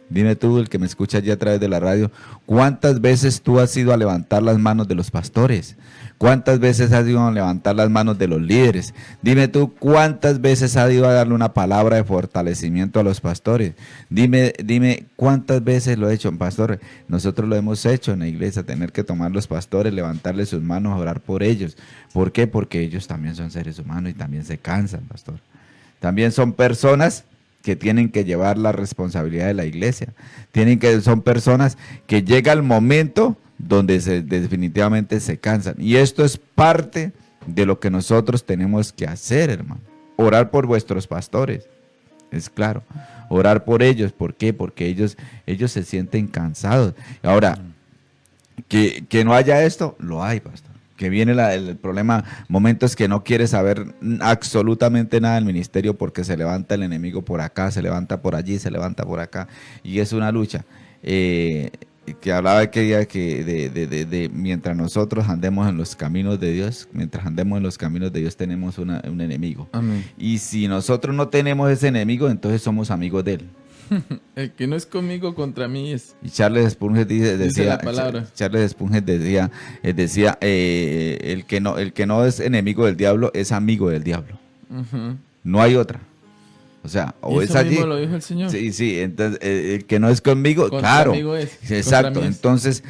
dime tú, el que me escucha allí a través de la radio, ¿cuántas veces tú has ido a levantar las manos de los pastores? ¿Cuántas veces has ido a levantar las manos de los líderes? Dime tú, ¿cuántas veces has ido a darle una palabra de fortalecimiento a los pastores? Dime, ¿cuántas veces lo he hecho, pastor? Nosotros lo hemos hecho en la iglesia, tener que tomar los pastores, levantarles sus manos, orar por ellos. ¿Por qué? Porque ellos también son seres humanos y también se cansan, pastor. También son personas que tienen que llevar la responsabilidad de la iglesia. Son personas que llega el momento donde definitivamente se cansan. Y esto es parte de lo que nosotros tenemos que hacer, hermano. Orar por vuestros pastores, es claro. Orar por ellos. ¿Por qué? Porque ellos se sienten cansados. Ahora, que no haya esto, lo hay, pastor. Que viene el problema, momentos que no quiere saber absolutamente nada del ministerio porque se levanta el enemigo por acá, se levanta por allí, se levanta por acá, y es una lucha. Que hablaba que mientras nosotros andemos en los caminos de Dios, tenemos un enemigo. Amén. Y si nosotros no tenemos ese enemigo, entonces somos amigos de él. El que no es conmigo, contra mí es. Y Charles Spurgeon dice la palabra. Charles Spurgeon decía, el que no es enemigo del diablo es amigo del diablo. Uh-huh. No hay otra. O sea, o es allí. Mismo lo dijo el Señor. Sí. Entonces, el que no es conmigo, contra claro. Amigo es. Exacto. Entonces,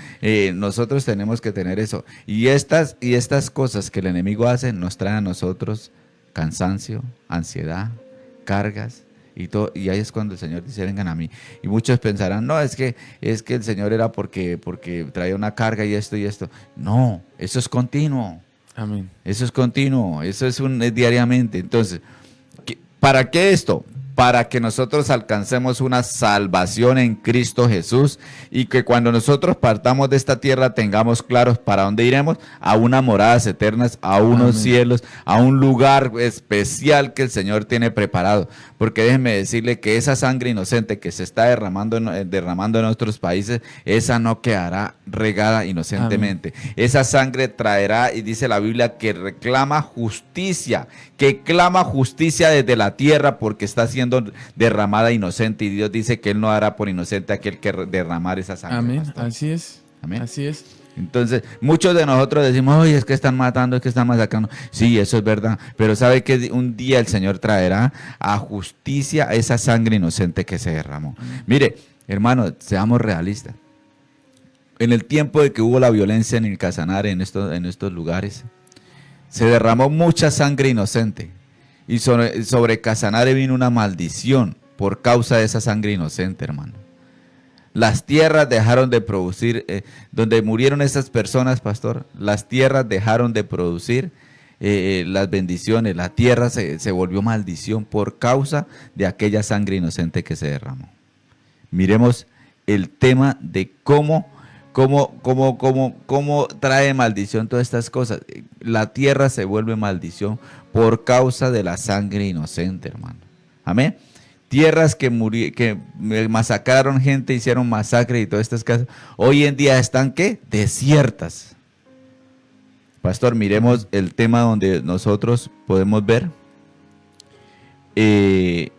nosotros tenemos que tener eso. Y estas cosas que el enemigo hace nos traen a nosotros cansancio, ansiedad, cargas. Y ahí es cuando el Señor dice: vengan a mí. Y muchos pensarán: no, es que el Señor era porque traía una carga y esto. No, eso es continuo. Amén. Eso es continuo, eso es diariamente. Entonces, ¿para qué esto? Para que nosotros alcancemos una salvación en Cristo Jesús, y que cuando nosotros partamos de esta tierra tengamos claros para dónde iremos: a unas moradas eternas, a unos cielos, a un lugar especial que el Señor tiene preparado. Porque déjenme decirle que esa sangre inocente que se está derramando en nuestros países, esa no quedará regada inocentemente. Amén. Esa sangre traerá, y dice la Biblia, que reclama justicia, que clama justicia desde la tierra, porque está siendo derramada inocente, y Dios dice que Él no hará por inocente aquel que derramar esa sangre. Amén, pastor. así es. Amén. Así es. Entonces, muchos de nosotros decimos: oye, es que están matando, es que están masacrando. Sí, eso es verdad, pero sabe que un día el Señor traerá a justicia esa sangre inocente que se derramó. Mire, hermano, seamos realistas. En el tiempo de que hubo la violencia en el Casanare, en estos lugares, se derramó mucha sangre inocente. Y sobre Casanare vino una maldición por causa de esa sangre inocente, hermano. las tierras dejaron de producir, donde murieron esas personas, pastor, las tierras dejaron de producir las bendiciones, la tierra se volvió maldición por causa de aquella sangre inocente que se derramó. Miremos el tema de cómo trae maldición todas estas cosas. La tierra se vuelve maldición por causa de la sangre inocente, hermano. Amén. Tierras que masacraron gente, hicieron masacre y todas estas cosas, hoy en día están, ¿qué? Desiertas. Pastor, miremos el tema donde nosotros podemos ver el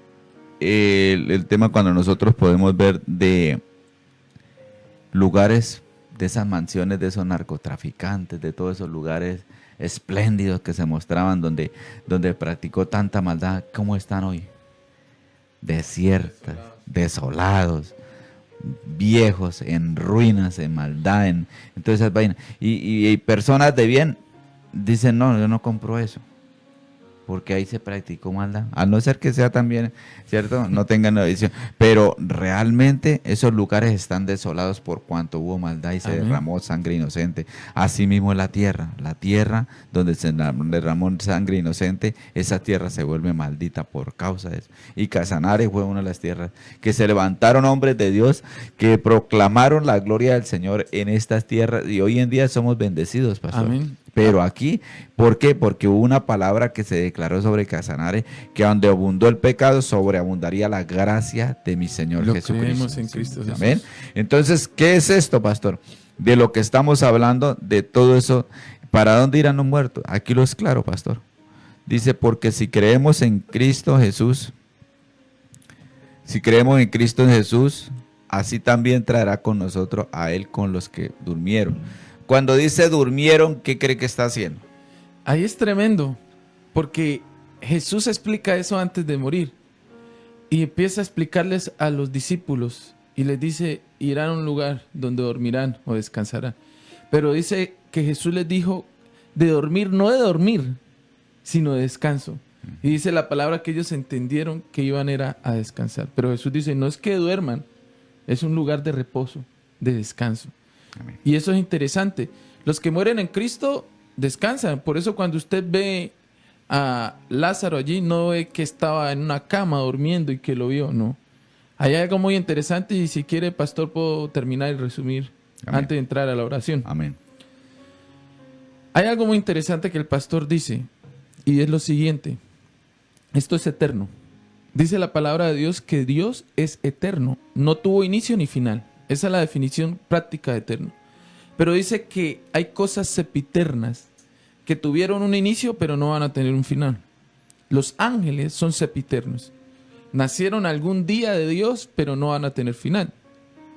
tema cuando nosotros podemos ver de lugares, de esas mansiones, de esos narcotraficantes, de todos esos lugares espléndidos que se mostraban donde practicó tanta maldad. ¿Cómo están hoy? Desiertas, desolados, viejos, en ruinas, en maldad, en todas esas vainas. Y personas de bien dicen, no, yo no compro eso, porque ahí se practicó maldad. A no ser que sea también, ¿cierto? No tengan la visión. Pero realmente esos lugares están desolados por cuanto hubo maldad y se derramó sangre inocente. Así mismo la tierra donde se derramó sangre inocente, esa tierra se vuelve maldita por causa de eso. Y Casanare fue una de las tierras que se levantaron hombres de Dios que proclamaron la gloria del Señor en estas tierras, y hoy en día somos bendecidos, pastor. Amén. Pero aquí, ¿por qué? Porque hubo una palabra que se declaró sobre Casanare, que donde abundó el pecado, sobreabundaría la gracia de mi Señor Jesucristo. Creemos en Cristo Jesús. Amén. Entonces, ¿qué es esto, pastor? De lo que estamos hablando, de todo eso, ¿para dónde irán los muertos? Aquí lo es claro, pastor. Dice, porque si creemos en Cristo Jesús, así también traerá con nosotros a Él con los que durmieron. Cuando dice durmieron, ¿qué cree que está haciendo? Ahí es tremendo, porque Jesús explica eso antes de morir y empieza a explicarles a los discípulos y les dice, irán a un lugar donde dormirán o descansarán. Pero dice que Jesús les dijo de dormir, no de dormir, sino de descanso. Y dice la palabra que ellos entendieron que iban era a descansar. Pero Jesús dice, no es que duerman, es un lugar de reposo, de descanso. Amén. Y eso es interesante. Los que mueren en Cristo descansan. Por eso cuando usted ve a Lázaro allí, no ve que estaba en una cama durmiendo y que lo vio, no. Hay algo muy interesante y si quiere, pastor, puedo terminar y resumir. Amén. Antes de entrar a la oración. Amén. Hay algo muy interesante que el pastor dice y es lo siguiente. Esto es eterno. Dice la palabra de Dios que Dios es eterno. No tuvo inicio ni final. Esa es la definición práctica de eterno. Pero dice que hay cosas sempiternas que tuvieron un inicio pero no van a tener un final. Los ángeles son sempiternos. Nacieron algún día de Dios pero no van a tener final.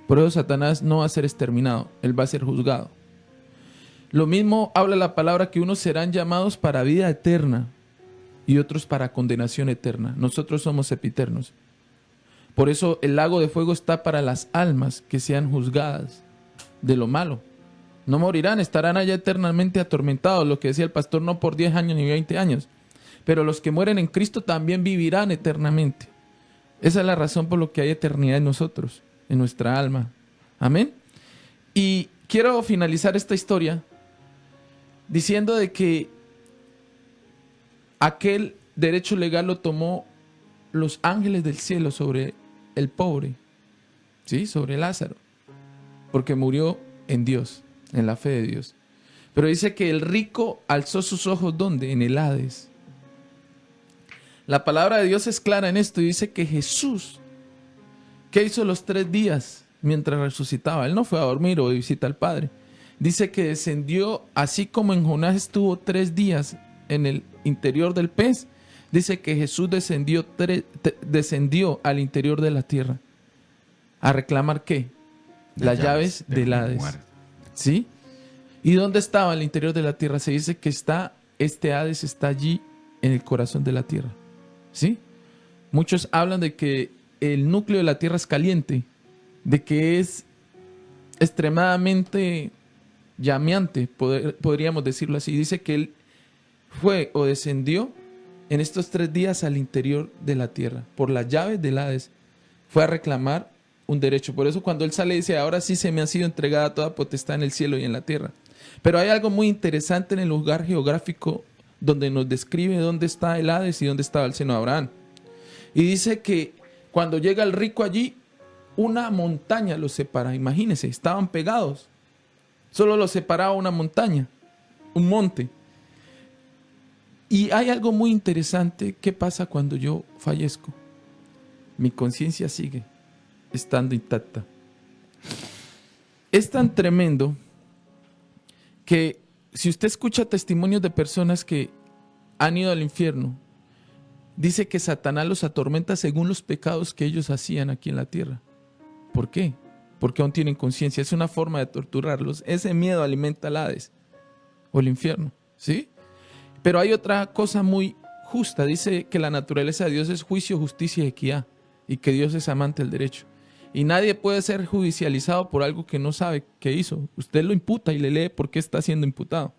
Por eso Satanás no va a ser exterminado. Él va a ser juzgado. Lo mismo habla la palabra que unos serán llamados para vida eterna y otros para condenación eterna. Nosotros somos sempiternos. Por eso el lago de fuego está para las almas que sean juzgadas de lo malo. No morirán, estarán allá eternamente atormentados, lo que decía el pastor, no por 10 años ni 20 años. Pero los que mueren en Cristo también vivirán eternamente. Esa es la razón por la que hay eternidad en nosotros, en nuestra alma. Amén. Y quiero finalizar esta historia diciendo de que aquel derecho legal lo tomó los ángeles del cielo sobre el pobre, ¿sí? Sobre Lázaro, porque murió en Dios, en la fe de Dios. Pero dice que el rico alzó sus ojos, ¿dónde? En el Hades. La palabra de Dios es clara en esto y dice que Jesús, ¿qué hizo los 3 días mientras resucitaba? Él no fue a dormir o a visitar al Padre. Dice que descendió, así como en Jonás estuvo 3 días en el interior del pez. Dice que Jesús descendió al interior de la tierra. ¿A reclamar qué? Las llaves del Hades. ¿Sí? ¿Y dónde estaba el interior de la tierra? Se dice que este Hades está allí en el corazón de la tierra. ¿Sí? Muchos hablan de que el núcleo de la tierra es caliente, de que es extremadamente llameante, podríamos decirlo así. Dice que él fue o descendió en estos 3 días al interior de la tierra, por las llaves del Hades, fue a reclamar un derecho. Por eso cuando él sale dice, ahora sí se me ha sido entregada toda potestad en el cielo y en la tierra. Pero hay algo muy interesante en el lugar geográfico donde nos describe dónde está el Hades y dónde estaba el seno de Abraham. Y dice que cuando llega el rico allí, una montaña los separa. Imagínense, estaban pegados. Solo los separaba una montaña, un monte. Y hay algo muy interesante. ¿Qué pasa cuando yo fallezco? Mi conciencia sigue estando intacta. Es tan tremendo que si usted escucha testimonios de personas que han ido al infierno, dice que Satanás los atormenta según los pecados que ellos hacían aquí en la tierra. ¿Por qué? Porque aún tienen conciencia. Es una forma de torturarlos. Ese miedo alimenta el Hades o el infierno, ¿sí? Pero hay otra cosa muy justa. Dice que la naturaleza de Dios es juicio, justicia y equidad, y que Dios es amante del derecho. Y nadie puede ser judicializado por algo que no sabe que hizo. Usted lo imputa y le lee por qué está siendo imputado.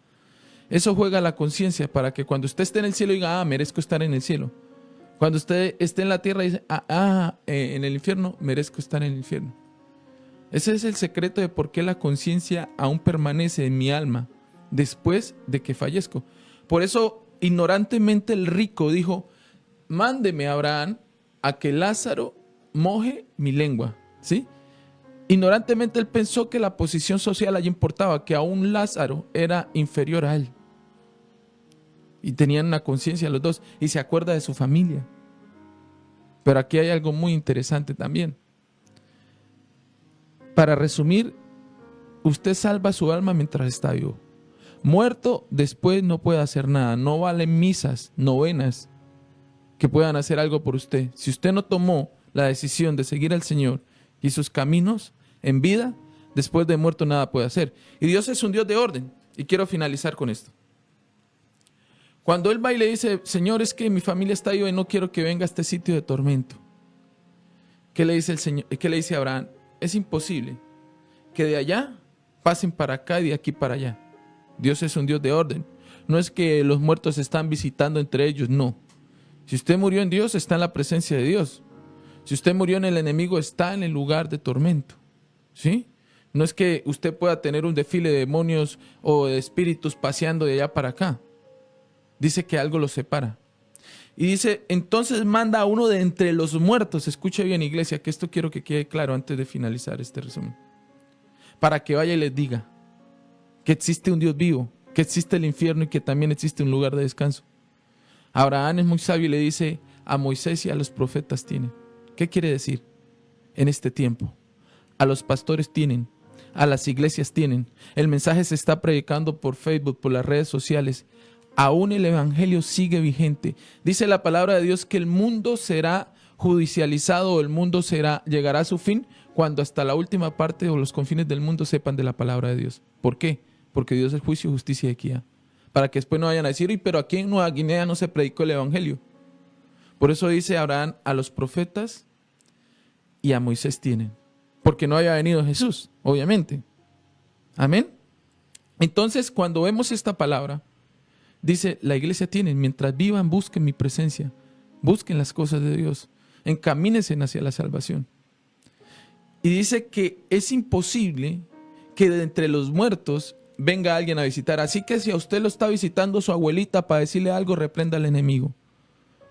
Eso juega la conciencia para que cuando usted esté en el cielo diga, merezco estar en el cielo. Cuando usted esté en la tierra dice, en el infierno, merezco estar en el infierno. Ese es el secreto de por qué la conciencia aún permanece en mi alma después de que fallezco. Por eso, ignorantemente el rico dijo, mándeme a Abraham a que Lázaro moje mi lengua, ¿sí? Ignorantemente él pensó que la posición social allí importaba, que aún Lázaro era inferior a él. Y tenían una conciencia los dos, y se acuerda de su familia. Pero aquí hay algo muy interesante también. Para resumir, usted salva su alma mientras está vivo. Muerto, después no puede hacer nada. No valen misas, novenas que puedan hacer algo por usted. Si usted no tomó la decisión de seguir al Señor y sus caminos en vida, después de muerto nada puede hacer. Y Dios es un Dios de orden. Y quiero finalizar con esto. Cuando Él va y le dice, Señor, es que mi familia está viva y no quiero que venga a este sitio de tormento. ¿Qué le dice el Señor? ¿Qué le dice a Abraham? Es imposible que de allá pasen para acá y de aquí para allá. Dios es un Dios de orden. No es que los muertos están visitando entre ellos, no. Si usted murió en Dios, está en la presencia de Dios. Si usted murió en el enemigo, está en el lugar de tormento. ¿Sí? No es que usted pueda tener un desfile de demonios o de espíritus paseando de allá para acá. Dice que algo los separa. Y dice, entonces manda a uno de entre los muertos. Escuche bien, iglesia, que esto quiero que quede claro antes de finalizar este resumen. Para que vaya y les diga que existe un Dios vivo, que existe el infierno y que también existe un lugar de descanso. Abraham es muy sabio y le dice, a Moisés y a los profetas tienen. ¿Qué quiere decir? En este tiempo, a los pastores tienen, a las iglesias tienen. El mensaje se está predicando por Facebook, por las redes sociales. Aún el evangelio sigue vigente. Dice la palabra de Dios que el mundo será judicializado, el mundo llegará a su fin cuando hasta la última parte o los confines del mundo sepan de la palabra de Dios. ¿Por qué? Porque Dios es juicio, justicia y equidad. Para que después no vayan a decir, pero aquí en Nueva Guinea no se predicó el evangelio. Por eso dice Abraham, a los profetas y a Moisés tienen. Porque no había venido Jesús, obviamente. Amén. Entonces, cuando vemos esta palabra, dice, la iglesia tiene, mientras vivan, busquen mi presencia, busquen las cosas de Dios, encamínense hacia la salvación. Y dice que es imposible que de entre los muertos venga alguien a visitar. Así que si a usted lo está visitando su abuelita para decirle algo, reprenda al enemigo.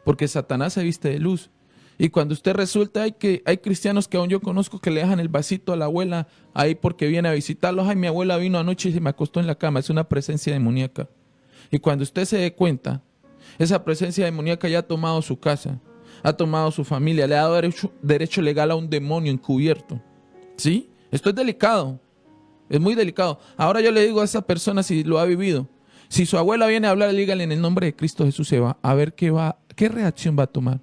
Porque Satanás se viste de luz. Y cuando usted resulta, hay cristianos que aún yo conozco que le dejan el vasito a la abuela ahí porque viene a visitarlos. Ay, mi abuela vino anoche y se me acostó en la cama. Es una presencia demoníaca. Y cuando usted se dé cuenta, esa presencia demoníaca ya ha tomado su casa, ha tomado su familia, le ha dado derecho legal a un demonio encubierto. ¿Sí? Esto es delicado. Es muy delicado. Ahora yo le digo a esa persona, si lo ha vivido, si su abuela viene a hablar, dígale en el nombre de Cristo Jesús, se va a ver qué reacción va a tomar.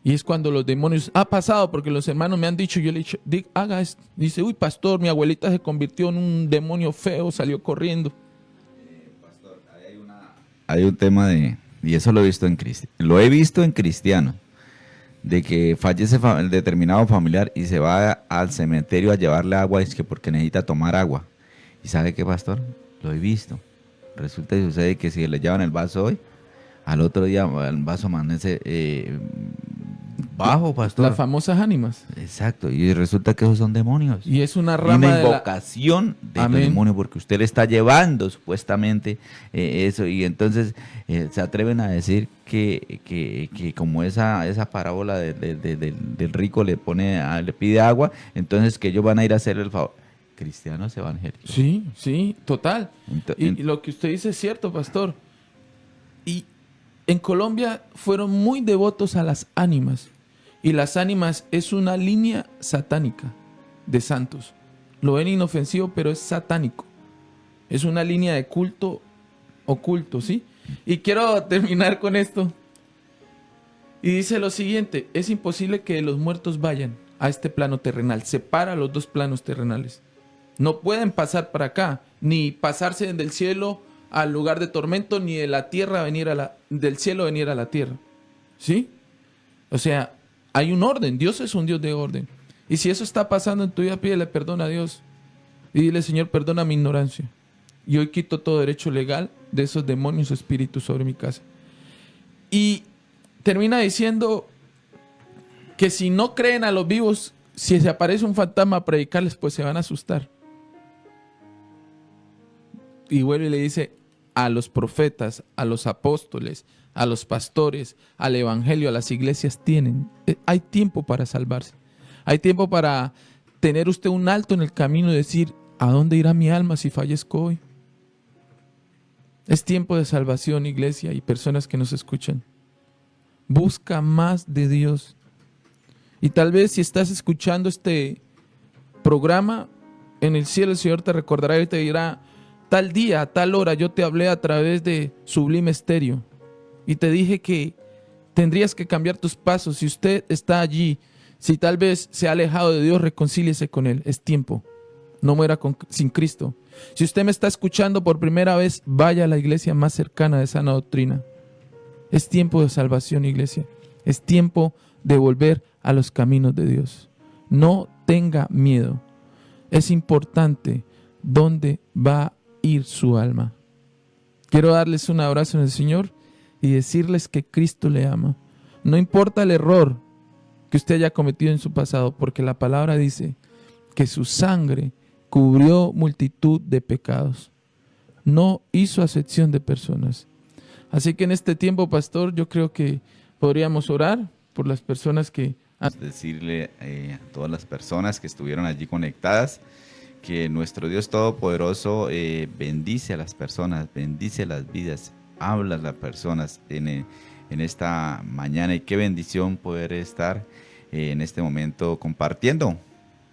Y es cuando los demonios, ha pasado, porque los hermanos me han dicho, yo le he dicho, haga esto. Dice, uy, pastor, mi abuelita se convirtió en un demonio feo, salió corriendo. Pastor, hay un tema y eso lo he visto en cristianos, de que fallece el determinado familiar y se va al cementerio a llevarle agua, es que porque necesita tomar agua. ¿Y sabe qué, pastor? Lo he visto. Resulta y sucede que si le llevan el vaso hoy, al otro día el vaso amanece bajo, pastor. Las famosas ánimas. Exacto, y resulta que esos son demonios. Y es una Y rama una de la... invocación del Amén. demonio, porque usted le está llevando supuestamente eso, y entonces se atreven a decir que como esa parábola del rico le pide agua, entonces que ellos van a ir a hacer el favor. Cristianos evangélicos. Sí, sí, total. Ento- Y lo que usted dice es cierto, pastor. Y en Colombia fueron muy devotos a las ánimas. Y las ánimas es una línea satánica de santos. Lo ven inofensivo, pero es satánico. Es una línea de culto oculto, ¿sí? Y quiero terminar con esto. Y dice lo siguiente: es imposible que los muertos vayan a este plano terrenal. Separa los dos planos terrenales. No pueden pasar para acá, ni pasarse del cielo al lugar de tormento, ni de la tierra venir del cielo venir a la tierra. ¿Sí? O sea, hay un orden. Dios es un Dios de orden. Y si eso está pasando en tu vida, pídele perdón a Dios. Y dile: Señor, perdona mi ignorancia. Y hoy quito todo derecho legal de esos demonios o espíritus sobre mi casa. Y termina diciendo que si no creen a los vivos, si se aparece un fantasma a predicarles, pues se van a asustar. Y vuelve y le dice: a los profetas, a los apóstoles, a los pastores, al evangelio, a las iglesias hay tiempo para salvarse. Hay tiempo para tener usted un alto en el camino y decir: ¿a dónde irá mi alma si fallezco hoy? Es tiempo de salvación, iglesia y personas que nos escuchan. Busca más de Dios. Y tal vez si estás escuchando este programa, en el cielo el Señor te recordará y te dirá: tal día, a tal hora, yo te hablé a través de Sublime Estéreo y te dije que tendrías que cambiar tus pasos. Si usted está allí, si tal vez se ha alejado de Dios, reconcíliese con Él. Es tiempo. No muera sin Cristo. Si usted me está escuchando por primera vez, vaya a la iglesia más cercana de sana doctrina. Es tiempo de salvación, iglesia. Es tiempo de volver a los caminos de Dios. No tenga miedo. Es importante dónde va a ir su alma. Quiero darles un abrazo en el Señor y decirles que Cristo le ama. No importa el error que usted haya cometido en su pasado, porque la palabra dice que su sangre cubrió multitud de pecados. No hizo acepción de personas. Así que en este tiempo, pastor, yo creo que podríamos orar por las personas que... Decirle a todas las personas que estuvieron allí conectadas que nuestro Dios Todopoderoso bendice a las personas, bendice las vidas, habla a las personas en esta mañana, y qué bendición poder estar en este momento compartiendo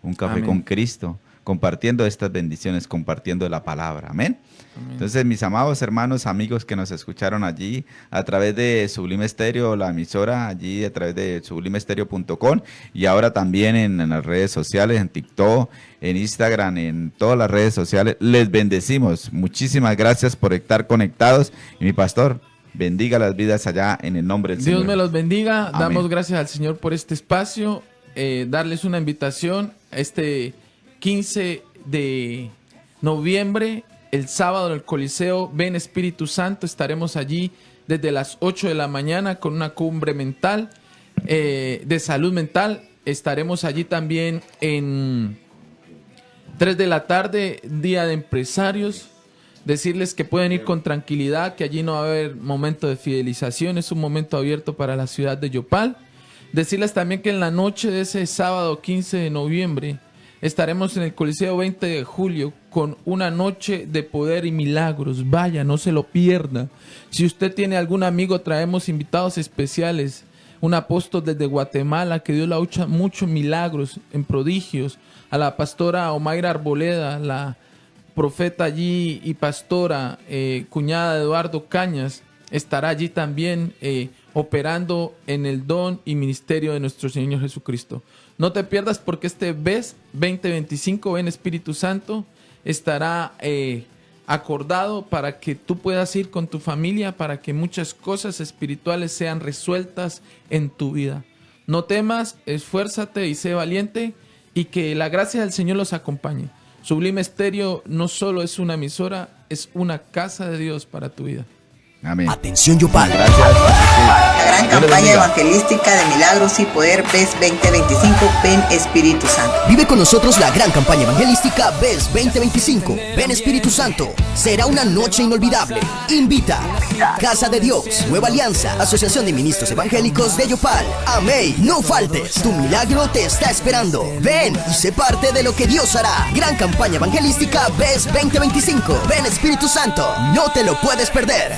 un café Amén. con Cristo, compartiendo estas bendiciones, compartiendo la palabra. Amén. Amén. Entonces, mis amados hermanos, amigos que nos escucharon allí a través de Sublime Estéreo, la emisora, allí a través de sublimeestereo.com, y ahora también en las redes sociales, en TikTok, en Instagram, en todas las redes sociales, les bendecimos. Muchísimas gracias por estar conectados. Y mi pastor, bendiga las vidas allá en el nombre del Señor. Dios me los bendiga. Amén. Damos gracias al Señor por este espacio. Darles una invitación este 15 de noviembre, el sábado en el Coliseo Ven Espíritu Santo. Estaremos allí desde las 8 de la mañana con una cumbre mental, de salud mental. Estaremos allí también en 3 de la tarde, día de empresarios. Decirles que pueden ir con tranquilidad, que allí no va a haber momento de fidelización, es un momento abierto para la ciudad de Yopal. Decirles también que en la noche de ese sábado 15 de noviembre estaremos en el Coliseo 20 de julio con una noche de poder y milagros. Vaya, no se lo pierda. Si usted tiene algún amigo, traemos invitados especiales. Un apóstol desde Guatemala que Dios la usa mucho en milagros, en prodigios. A la pastora Omaira Arboleda, la profeta allí y pastora, cuñada de Eduardo Cañas, estará allí también operando en el don y ministerio de nuestro Señor Jesucristo. No te pierdas, porque este BES 2025, Ven Espíritu Santo, estará acordado para que tú puedas ir con tu familia, para que muchas cosas espirituales sean resueltas en tu vida. No temas, esfuérzate y sé valiente, y que la gracia del Señor los acompañe. Sublime Estéreo no solo es una emisora, es una casa de Dios para tu vida. Amén. Atención Yopal. Gracias. La gran Dios les campaña bendiga. evangelística de Milagros y Poder PES 2025, Ven Espíritu Santo. Vive con nosotros la gran campaña evangelística BES 2025. Ven Espíritu Santo. Será una noche inolvidable. Invita Casa de Dios, Nueva Alianza, Asociación de Ministros Evangélicos de Yopal. Amén. No faltes. Tu milagro te está esperando. Ven y sé parte de lo que Dios hará. Gran campaña evangelística BES 2025. Ven Espíritu Santo. No te lo puedes perder.